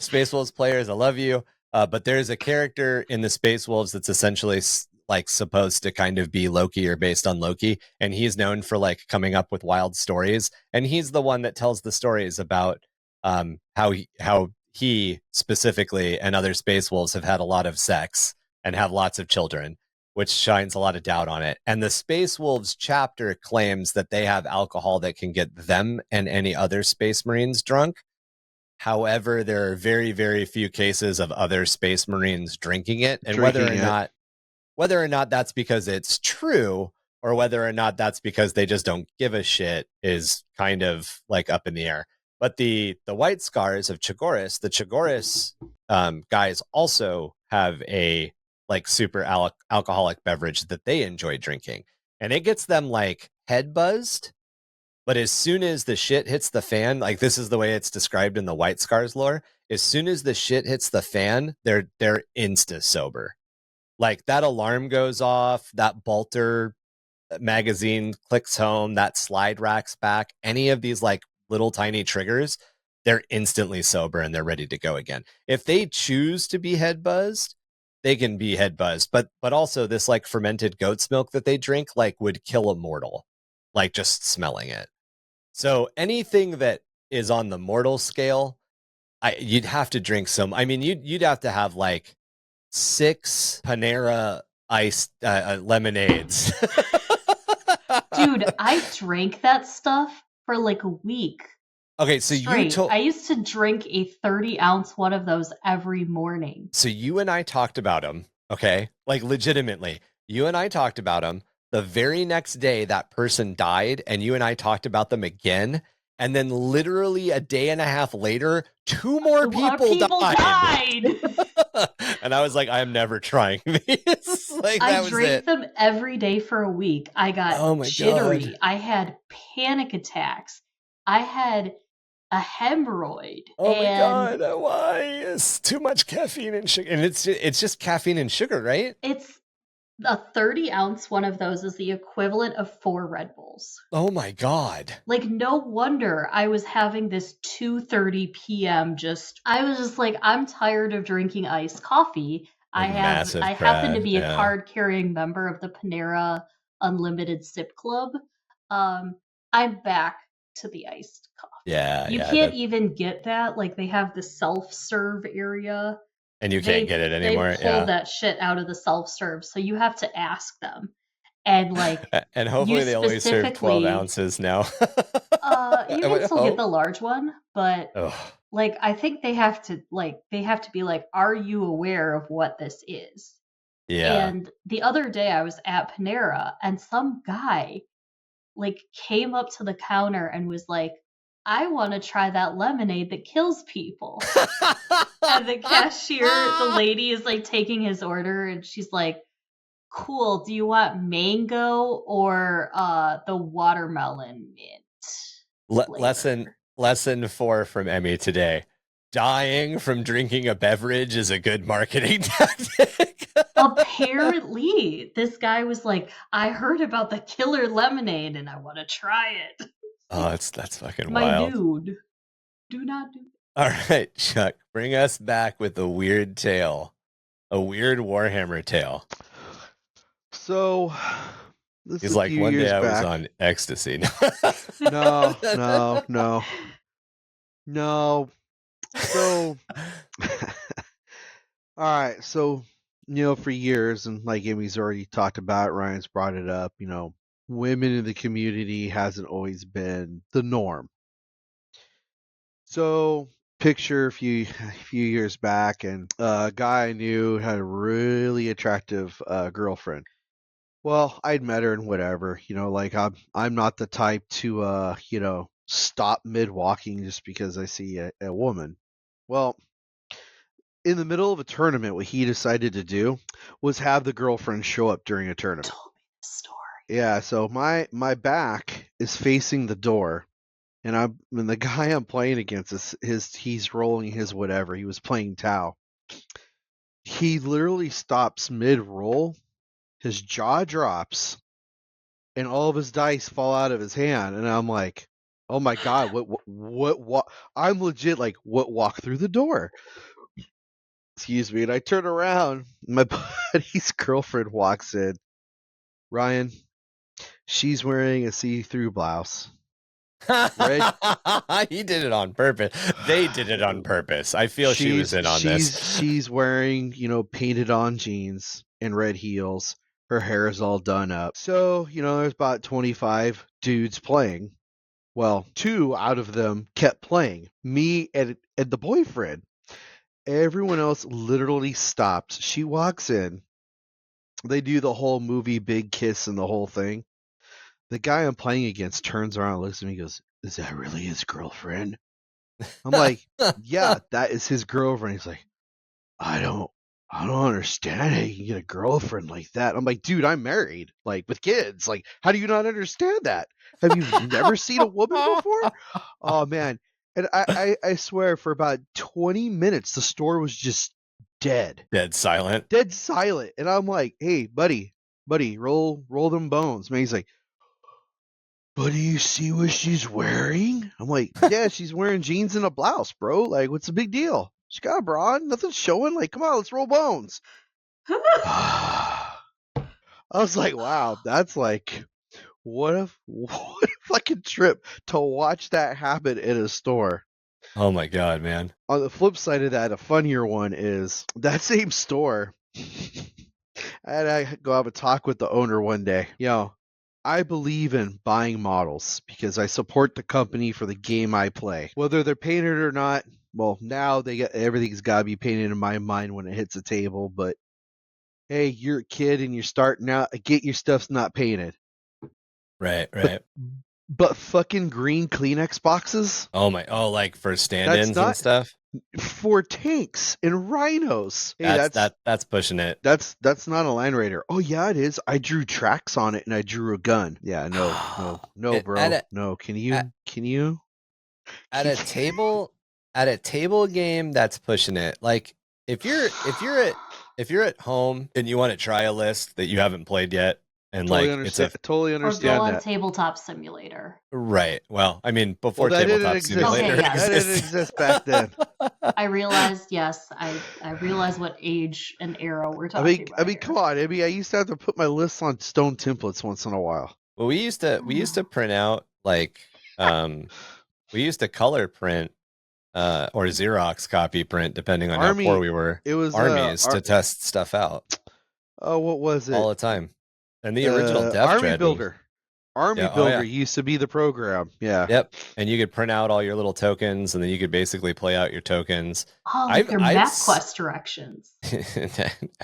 A: Space Wolves players, I love you. But there's a character in the Space Wolves that's essentially like supposed to kind of be Loki or based on Loki, and he's known for like coming up with wild stories. And he's the one that tells the stories about how he specifically and other Space Wolves have had a lot of sex and have lots of children, which shines a lot of doubt on it. And the Space Wolves chapter claims that they have alcohol that can get them and any other Space Marines drunk. However, there are very, very few cases of other Space Marines drinking it. And whether or not that's because it's true or whether or not that's because they just don't give a shit is kind of like up in the air. But the White Scars of Chogoris, the Chogoris guys also have a like super alcoholic beverage that they enjoy drinking. And it gets them like head buzzed. But as soon as the shit hits the fan, like this is the way it's described in the White Scars lore, as soon as the shit hits the fan, they're insta sober. Like that alarm goes off, that bolter magazine clicks home, that slide racks back, any of these like little tiny triggers, they're instantly sober and they're ready to go again. If they choose to be head buzzed, they can be head buzzed. But also this like fermented goat's milk that they drink like would kill a mortal, like just smelling it. So anything that is on the mortal scale, you'd have to drink some. I mean, you'd have to have like 6 Panera iced lemonades.
B: Dude, I drank that stuff for like a week.
A: Okay, so
B: straight. I used to drink a 30-ounce one of those every morning.
A: So you and I talked about them, okay? Like legitimately, you and I talked about them. The very next day, that person died, and you and I talked about them again. And then literally a day and a half later, 2 more people died. And I was like, I am never trying these. Like,
B: I drank them every day for a week. I got jittery.
A: God.
B: I had panic attacks. I had a hemorrhoid.
A: Oh my God, why? It's too much caffeine and sugar. And it's just caffeine and sugar, right?
B: It's a 30-ounce one of those is the equivalent of 4 Red Bulls.
A: Oh my God.
B: Like, no wonder I was having this 2:30 p.m. I was just like, I'm tired of drinking iced coffee. I happen to be a card-carrying member of the Panera Unlimited Sip Club. I'm back to the iced coffee.
A: Yeah.
B: You can't even get that. Like, they have the self-serve area.
A: And you can't get it anymore.
B: They pulled that shit out of the self-serve, so you have to ask them. And like,
A: and hopefully they only serve 12 ounces now.
B: You can still get the large one, but like, I think they have to be like, are you aware of what this is?
A: Yeah.
B: And the other day I was at Panera, and some guy like came up to the counter and was like, I want to try that lemonade that kills people. And the cashier, the lady is like taking his order and she's like, cool, do you want mango or the watermelon mint?
A: Lesson 4 from Emmy today. Dying from drinking a beverage is a good marketing tactic.
B: Apparently, this guy was like, I heard about the killer lemonade and I want to try it.
A: Oh, that's fucking
B: My
A: wild.
B: dude, do not do that.
A: All right, Chuck, bring us back with a weird tale. A weird Warhammer tale.
C: So,
A: he's like, one day I was on ecstasy.
C: No. So, all right. So, for years, and like Emmy's already talked about, Ryan's brought it up, women in the community hasn't always been the norm. So, picture a few years back, and a guy I knew had a really attractive girlfriend. Well, I'd met her and whatever, like I'm not the type to stop mid walking just because I see a woman. Well, in the middle of a tournament, what he decided to do was have the girlfriend show up during a tournament.
B: Told me the story.
C: Yeah, so my back is facing the door, and the guy I'm playing against he's rolling his whatever. He was playing Tau. He literally stops mid roll, his jaw drops, and all of his dice fall out of his hand, and I'm like, oh my god, what? I'm legit like, what walked through the door? Excuse me, and I turn around, my buddy's girlfriend walks in. Ryan, she's wearing a see-through blouse.
A: He did it on purpose. They did it on purpose. I feel she was in on this.
C: She's wearing, painted on jeans and red heels. Her hair is all done up. So, there's about 25 dudes playing. Well, 2 out of them kept playing. Me and the boyfriend. Everyone else literally stops. She walks in. They do the whole movie big kiss and the whole thing. The guy I'm playing against turns around and looks at me and goes, is that really his girlfriend? I'm like, yeah, that is his girlfriend. He's like, I don't understand how you can get a girlfriend like that. I'm like, dude, I'm married, like with kids. Like, how do you not understand that? Have you never seen a woman before? Oh man. And I swear for about 20 minutes, the store was just dead.
A: Dead silent.
C: And I'm like, hey, buddy, roll them bones. Man, he's like, but do you see what she's wearing? I'm like, yeah, she's wearing jeans and a blouse, bro. Like, what's the big deal? She got a bra on, nothing's showing. Like, come on, let's roll bones. I was like, wow, that's like, what a fucking trip to watch that happen in a store.
A: Oh my god, man.
C: On the flip side of that, a funnier one is that same store. I had to go have a talk with the owner one day. I believe in buying models because I support the company for the game I play. Whether they're painted or not, well, now everything's got to be painted in my mind when it hits a table. But hey, you're a kid and you're starting out. Get your stuff's not painted.
A: Right.
C: But fucking green Kleenex boxes.
A: Like for stand-ins and stuff.
C: For tanks and rhinos. Hey,
A: that's pushing it.
C: That's not a Line Raider. Oh yeah, it is. I drew tracks on it and I drew a gun. Yeah, no, bro. No, can you?
A: At a table game, that's pushing it. Like if you're at home and you want to try a list that you haven't played yet, and
C: totally understand
B: or go on
C: that.
B: Tabletop Simulator.
A: Right. Well, I mean, before Tabletop Simulator
C: that didn't exist back then.
B: I realized, yes, I realized what age and era we're talking about.
C: I mean, come on, Emmy. I used to have to put my lists on stone templates once in a while.
A: Well, we used to print out like we used to color print or Xerox copy print depending on how poor we were.
C: It was
A: armies to test stuff out.
C: Oh, what was it?
A: All the time. And the original Death
C: Army
A: Dread
C: Builder. Builder used to be the program. Yeah.
A: Yep. And you could print out all your little tokens, and then you could basically play out your tokens.
B: Oh, like their MapQuest directions.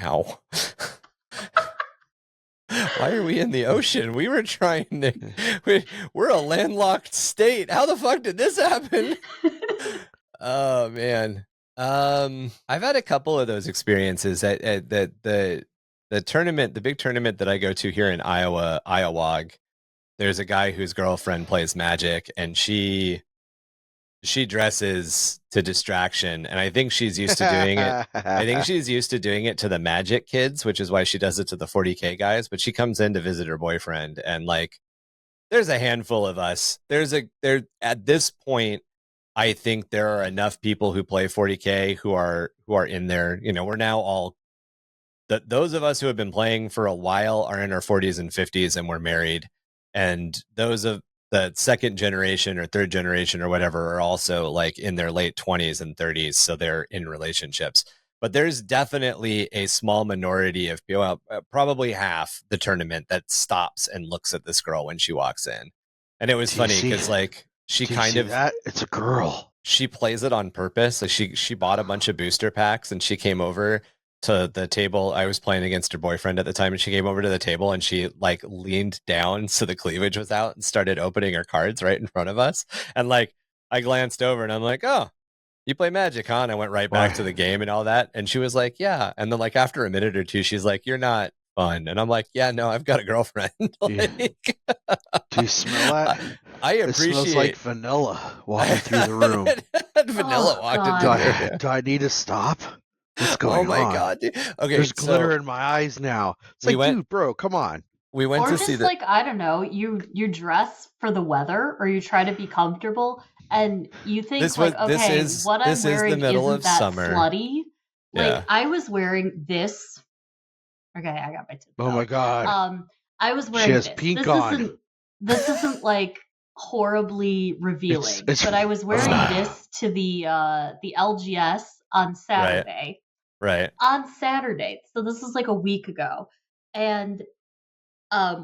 A: Ow. Why are we in the ocean? We were trying to. We're a landlocked state. How the fuck did this happen? Oh man. I've had a couple of those experiences at the tournament, the big tournament that I go to here in Iowag. There's a guy whose girlfriend plays Magic, and she dresses to distraction, and I think she's used to doing it. I think she's used to doing it to the Magic kids, which is why she does it to the 40k guys. But she comes in to visit her boyfriend, and like, there's a handful of us. There at this point, I think there are enough people who play 40k who are in there. You know, we're now all those of us who have been playing for a while are in our 40s and 50s, and we're married. And those of the second generation or third generation or whatever are also like in their late 20s and 30s, so they're in relationships. But there's definitely a small minority of people, probably half the tournament, that stops and looks at this girl when she walks in. And it was funny because like she kind of
C: that it's a girl.
A: She plays it on purpose. Like she bought a bunch of booster packs, and she came over to the table. I was playing against her boyfriend at the time, and she came over to the table and she like leaned down so the cleavage was out and started opening her cards right in front of us. And like, I glanced over and I'm like, oh, you play Magic, huh? And I went right back to the game and all that. And she was like, yeah. And then like after a minute or two, she's like, you're not fun. And I'm like, yeah, no, I've got a girlfriend. Like,
C: do you smell that?
A: I appreciate.
C: It smells like vanilla walking through the room.
A: Vanilla walked into the room.
C: Do I need to stop? What's going on?
A: Oh my god, dude. Okay,
C: there's glitter in my eyes now. It's like, dude, bro, come on.
A: We went
B: or
A: to
B: just
A: see
B: like, I don't know, you dress for the weather, or you try to be comfortable, and you think what I'm wearing isn't that
A: summer.
B: slutty. Like, I was wearing this. Okay, I got my tits
C: out. My god.
B: I was wearing
C: she has
B: this.
C: Pink on.
B: This isn't like horribly revealing, but I was wearing this to the LGS on Saturday.
A: Right.
B: On Saturday. So this is like a week ago. And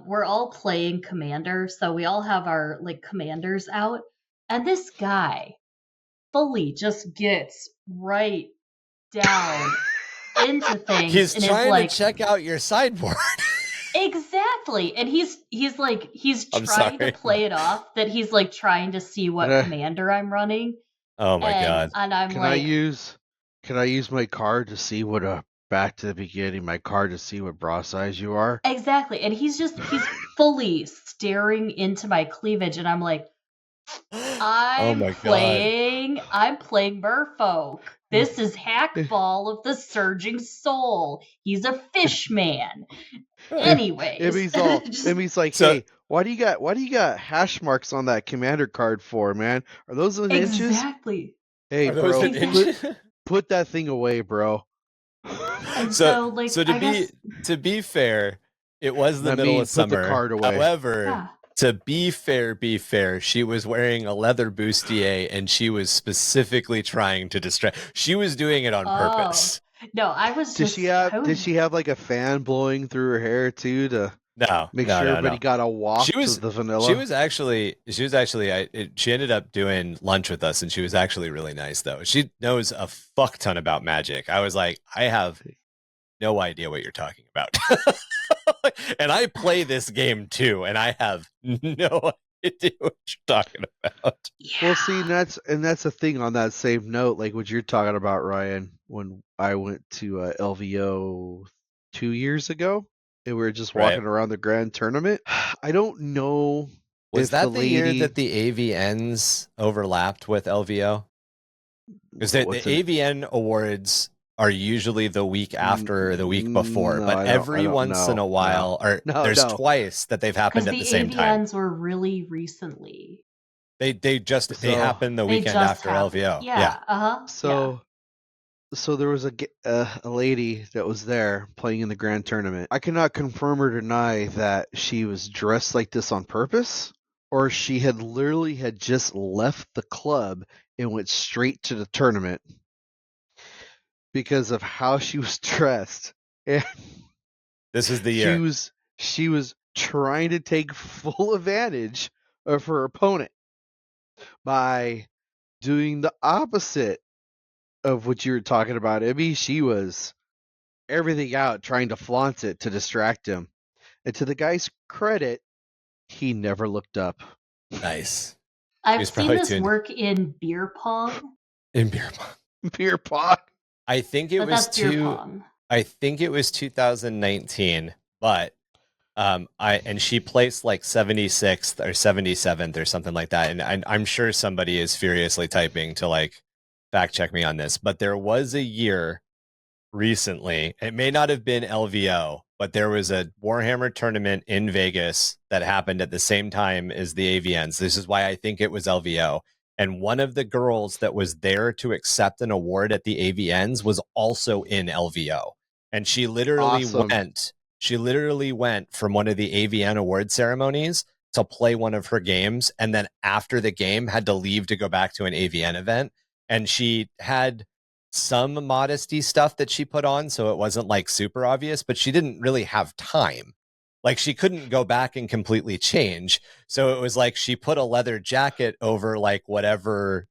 B: we're all playing Commander, so we all have our like commanders out. And this guy fully just gets right down into things.
A: He's
B: and
A: trying
B: like,
A: to check out your sideboard.
B: Exactly. And he's trying to play it off that he's like trying to see what commander I'm running.
A: Oh my god.
B: And I'm
C: Can I use my card to see what back to the beginning, my card to see what bra size you are?
B: Exactly. And he's fully staring into my cleavage, and I'm like, I'm playing Merfolk. This is Hackball of the Surging Soul. He's a fish man. Anyways.
C: Emmy's like, hey, why do you got hash marks on that commander card for, man? Are those in inches?
B: Exactly.
C: Hey, bro, put that thing away, bro.
A: So to be fair, it was the middle of summer.
C: Put the card away.
A: However, to be fair, she was wearing a leather bustier, and she was specifically trying to distract. She was doing it on purpose.
B: No, I was.
C: Did she have like a fan blowing through her hair too to make sure everybody got a waft of the vanilla?
A: She ended up doing lunch with us, and she was actually really nice though. She knows a fuck ton about Magic. I was like, I have no idea what you're talking about. And I play this game too, and I have no idea what you're talking about.
B: Yeah.
C: Well, see, that's the thing on that same note, like what you're talking about, Ryan, when I went to LVO 2 years ago, and we were just walking around the grand tournament. I don't know.
A: Was that the year that the AVNs overlapped with LVO? Because the AVN awards are usually the week after or the week before, but every once in a while, there's twice that they've happened at the same time.
B: The AVNs were really recently.
A: They happened the weekend after LVO.
B: Yeah.
C: So there was a lady that was there playing in the grand tournament. I cannot confirm or deny that she was dressed like this on purpose, or she had literally just left the club and went straight to the tournament because of how she was dressed. And
A: this is the year.
C: She was trying to take full advantage of her opponent by doing the opposite of what you were talking about, Emmy. She was everything out, trying to flaunt it to distract him. And to the guy's credit, he never looked up.
A: Nice.
B: I've seen this work in beer pong.
A: In beer pong.
C: Beer pong.
A: I think it was
B: beer pong.
A: I think it was 2019, but and she placed like 76th or 77th or something like that. And I'm sure somebody is furiously typing to like fact check me on this, but there was a year recently, it may not have been LVO, but there was a Warhammer tournament in Vegas that happened at the same time as the AVNs. This is why I think it was LVO. And one of the girls that was there to accept an award at the AVNs was also in LVO. And she literally went from one of the AVN award ceremonies to play one of her games. And then after the game had to leave to go back to an AVN event. And she had some modesty stuff that she put on, so it wasn't like super obvious, but she didn't really have time. Like she couldn't go back and completely change. So it was like she put a leather jacket over like whatever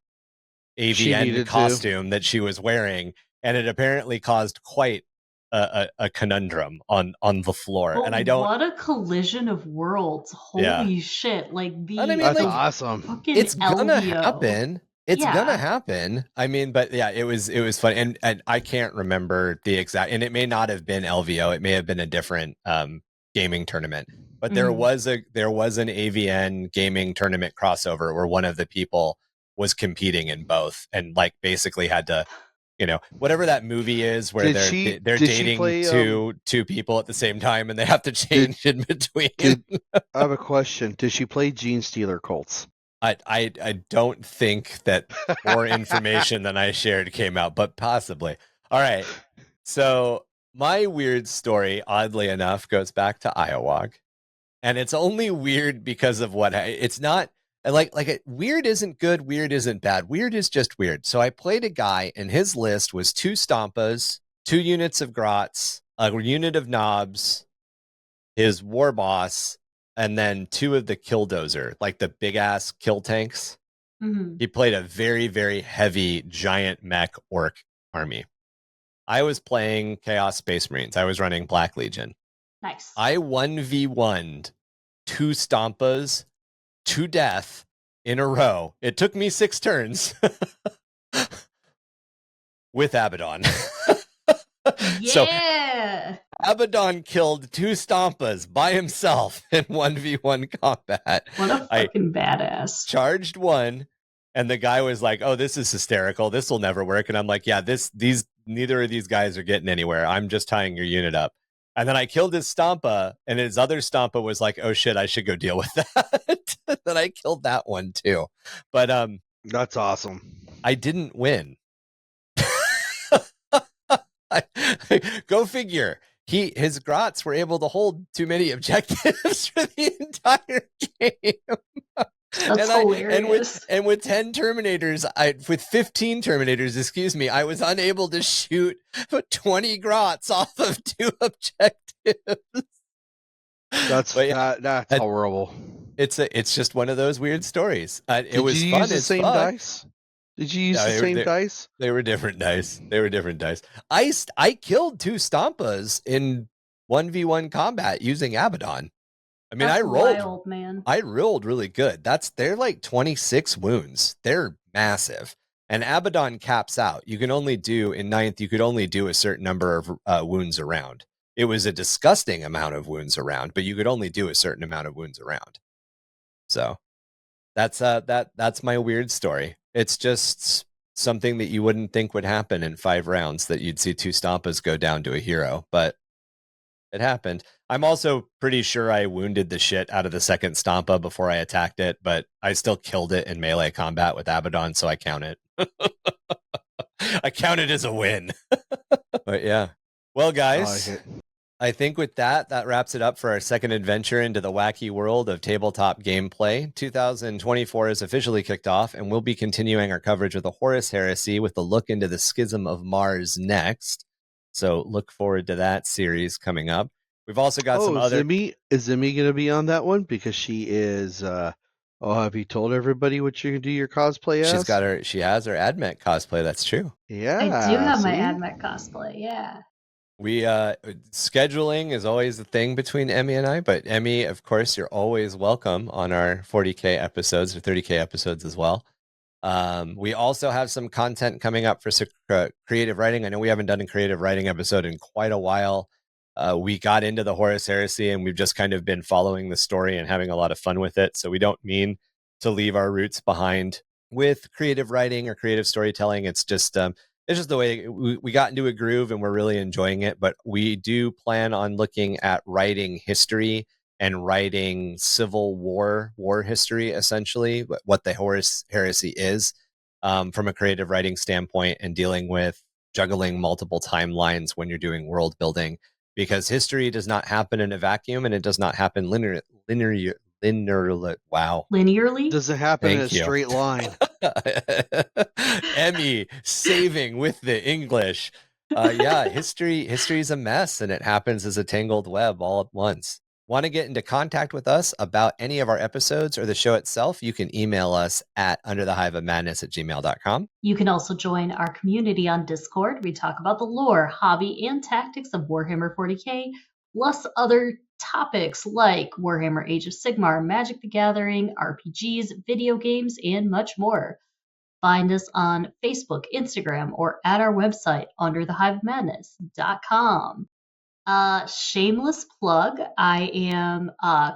A: AVN costume that she was wearing, and it apparently caused quite a conundrum on the floor.
B: But
A: and I don't.
B: What a collision of worlds! Holy shit! Like
C: that's awesome.
A: It's gonna happen. It's gonna happen. I mean, but yeah, it was fun, and I can't remember the exact, and it may not have been LVO. It may have been a different gaming tournament. But there was an AVN gaming tournament crossover where one of the people was competing in both, and like basically had to, whatever that movie is where they're dating two people at the same time and they have to change in between.
C: I have a question. Did she play Genestealer Colts?
A: I don't think that more information than I shared came out, but possibly. All right. So my weird story, oddly enough, goes back to Iowag. And it's only weird because of it's not like weird isn't good. Weird isn't bad. Weird is just weird. So I played a guy and his list was 2 Stompas, 2 units of Grots, a unit of Knobs, his war boss, and then 2 of the Killdozer, like the big ass kill tanks.
B: Mm-hmm.
A: He played a very, very heavy giant mech orc army. I was playing Chaos Space Marines. I was running Black Legion.
B: Nice.
A: I 1v1'd 2 Stompas to death in a row. It took me 6 turns with Abaddon.
B: Yeah.
A: So Abaddon killed 2 Stompas by himself in 1v1 combat.
B: What a fucking badass.
A: Charged 1, and the guy was like, "Oh, this is hysterical. This will never work." And I'm like, "Yeah, neither of these guys are getting anywhere. I'm just tying your unit up." And then I killed his Stompa, and his other Stompa was like, "Oh shit, I should go deal with that." Then I killed that one too. But
C: that's awesome.
A: I didn't win. Go figure. His Grots were able to hold too many objectives for the entire game.
B: That's hilarious.
A: And with 10 Terminators, with 15 Terminators, excuse me, I was unable to shoot 20 Grots off of 2 objectives.
C: That's horrible.
A: It's just one of those weird stories. It was fun.
C: Did you use the same dice? Did you use the same dice?
A: They were different dice. I killed 2 Stompas in 1v1 combat using Abaddon. I mean,
B: That's wild, man.
A: I rolled really good. They're like 26 wounds. They're massive. And Abaddon caps out. You can only do in 9th, you could only do a certain number of wounds around. It was a disgusting amount of wounds around, but you could only do a certain amount of wounds around. So that's my weird story. It's just something that you wouldn't think would happen in 5 rounds, that you'd see 2 Stompas go down to a hero, but it happened. I'm also pretty sure I wounded the shit out of the second Stompa before I attacked it, but I still killed it in melee combat with Abaddon, so I count it. I count it as a win. But yeah. Well, guys, I think with that wraps it up for our second adventure into the wacky world of tabletop gameplay. 2024 is officially kicked off, and we'll be continuing our coverage of the Horus Heresy with a look into the Schism of Mars next. So look forward to that series coming up. We've also got some other...
C: Is Emmy going to be on that one? Because she is... have you told everybody what you're going to do your cosplay as?
A: She has her AdMech cosplay, that's true.
C: Yeah.
B: I do have my AdMech cosplay, yeah.
A: We scheduling is always the thing between Emmy and I, but Emmy, of course, you're always welcome on our 40k episodes or 30k episodes as well. We also have some content coming up for creative writing. I know we haven't done a creative writing episode in quite a while. We got into the Horus Heresy and we've just kind of been following the story and having a lot of fun with it. So we don't mean to leave our roots behind with creative writing or creative storytelling. It's just the way we got into a groove and we're really enjoying it. But we do plan on looking at writing history and writing Civil War history, essentially, what the Horus Heresy is from a creative writing standpoint, and dealing with juggling multiple timelines when you're doing world building, because history does not happen in a vacuum and it does not happen linearly.
C: Does it happen in a straight line?
A: Emmy saving with the English. History is a mess and it happens as a tangled web all at once. Want to get into contact with us about any of our episodes or the show itself? You can email us at underthehiveofmadness@gmail.com.
B: You can also join our community on Discord. We talk about the lore, hobby, and tactics of Warhammer 40k, plus other topics like Warhammer Age of Sigmar, Magic the Gathering, RPGs, video games, and much more. Find us on Facebook, Instagram, or at our website, underthehiveofmadness.com. Shameless plug, I am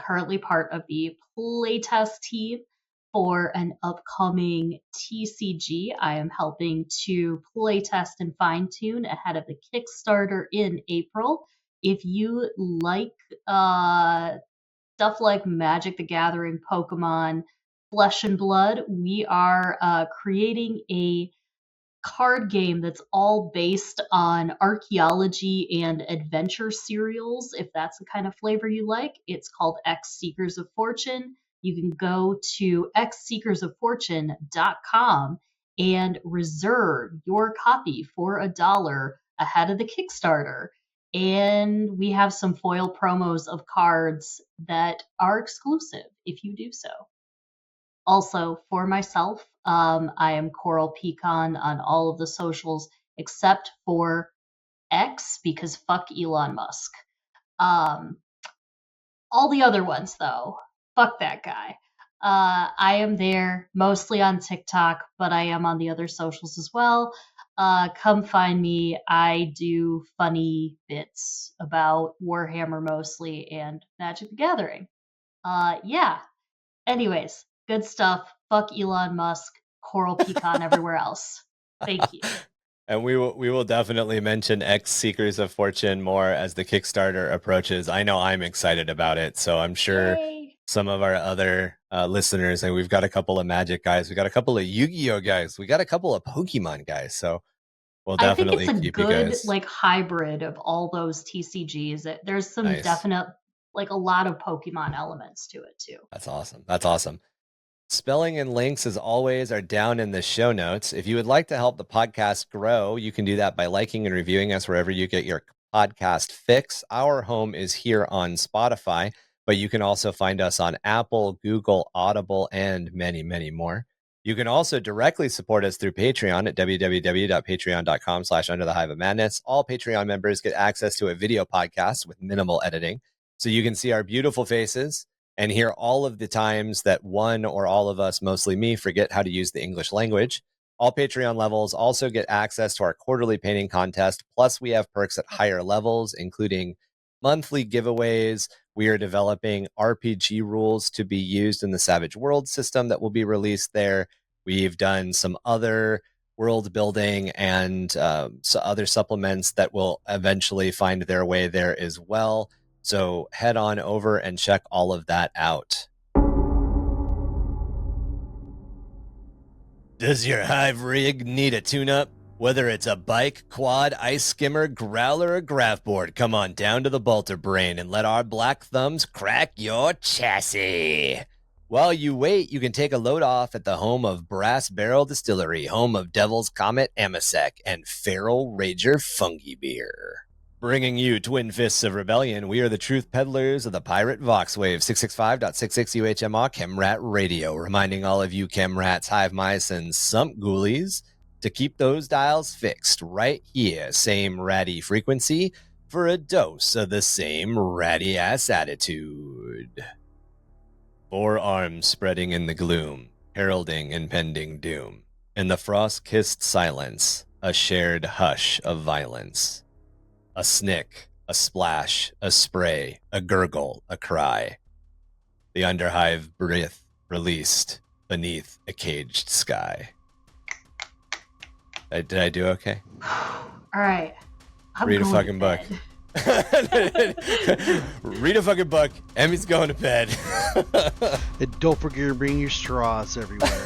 B: currently part of the playtest team for an upcoming TCG. I am helping to playtest and fine-tune ahead of the Kickstarter in April. If you like stuff like Magic the Gathering, Pokemon, Flesh and Blood, we are creating a card game that's all based on archaeology and adventure serials. If that's the kind of flavor you like, it's called X Seekers of Fortune. You can go to xseekersoffortune.com and reserve your copy for $1 ahead of the Kickstarter. And we have some foil promos of cards that are exclusive if you do so. Also, for myself, I am Coral Pecan on all of the socials except for X, because fuck Elon Musk. All the other ones, though, fuck that guy. I am there mostly on TikTok, but I am on the other socials as well. Come find me. I do funny bits about Warhammer mostly and Magic the Gathering. Anyways, good stuff. Fuck Elon Musk, Coral Pecan everywhere else. Thank you.
A: And we will definitely mention X Seekers of Fortune more as the Kickstarter approaches. I know I'm excited about it, so I'm sure some of our other listeners, and we've got a couple of Magic guys, we got a couple of Yu-Gi-Oh guys, we got a couple of Pokemon guys, so we'll definitely keep you guys.
B: I think it's a good hybrid of all those TCGs. There's some definite, a lot of Pokemon elements to it too.
A: That's awesome. Spelling and links, as always, are down in the show notes. If you would like to help the podcast grow, you can do that by liking and reviewing us wherever you get your podcast fix. Our home is here on Spotify, but you can also find us on Apple, Google, Audible, and many, many more. You can also directly support us through Patreon at www.patreon.com/underthehiveofmadness. All Patreon members get access to a video podcast with minimal editing, so you can see our beautiful faces and hear all of the times that one or all of us, mostly me, forget how to use the English language. All Patreon levels also get access to our quarterly painting contest. Plus, we have perks at higher levels, including monthly giveaways. We are developing RPG rules to be used in the Savage World system that will be released there. We've done some other world building and other supplements that will eventually find their way there as well. So head on over and check all of that out. Does your Hive rig need a tune-up? Whether it's a bike, quad, ice skimmer, growler, or graph board, come on down to the Bolter Brain and let our black thumbs crack your chassis. While you wait, you can take a load off at the home of Brass Barrel Distillery, home of Devil's Comet Amasec and Feral Rager Fungi Beer. Bringing you Twin Fists of Rebellion, we are the truth peddlers of the Pirate Voxwave 665.66 UHMR Chemrat Radio, reminding all of you Chemrats, Hive Mice, and Sump Ghoulies to keep those dials fixed right here. Same ratty frequency, for a dose of the same ratty-ass attitude. 4 arms spreading in the gloom, heralding impending doom. In the frost-kissed silence, a shared hush of violence. A snick, a splash, a spray, a gurgle, a cry. The underhive breath released beneath a caged sky. Did I do okay?
B: All right.
A: Read a fucking book. Read a fucking book. Emmy's going to bed.
C: And don't forget to bring your straws everywhere.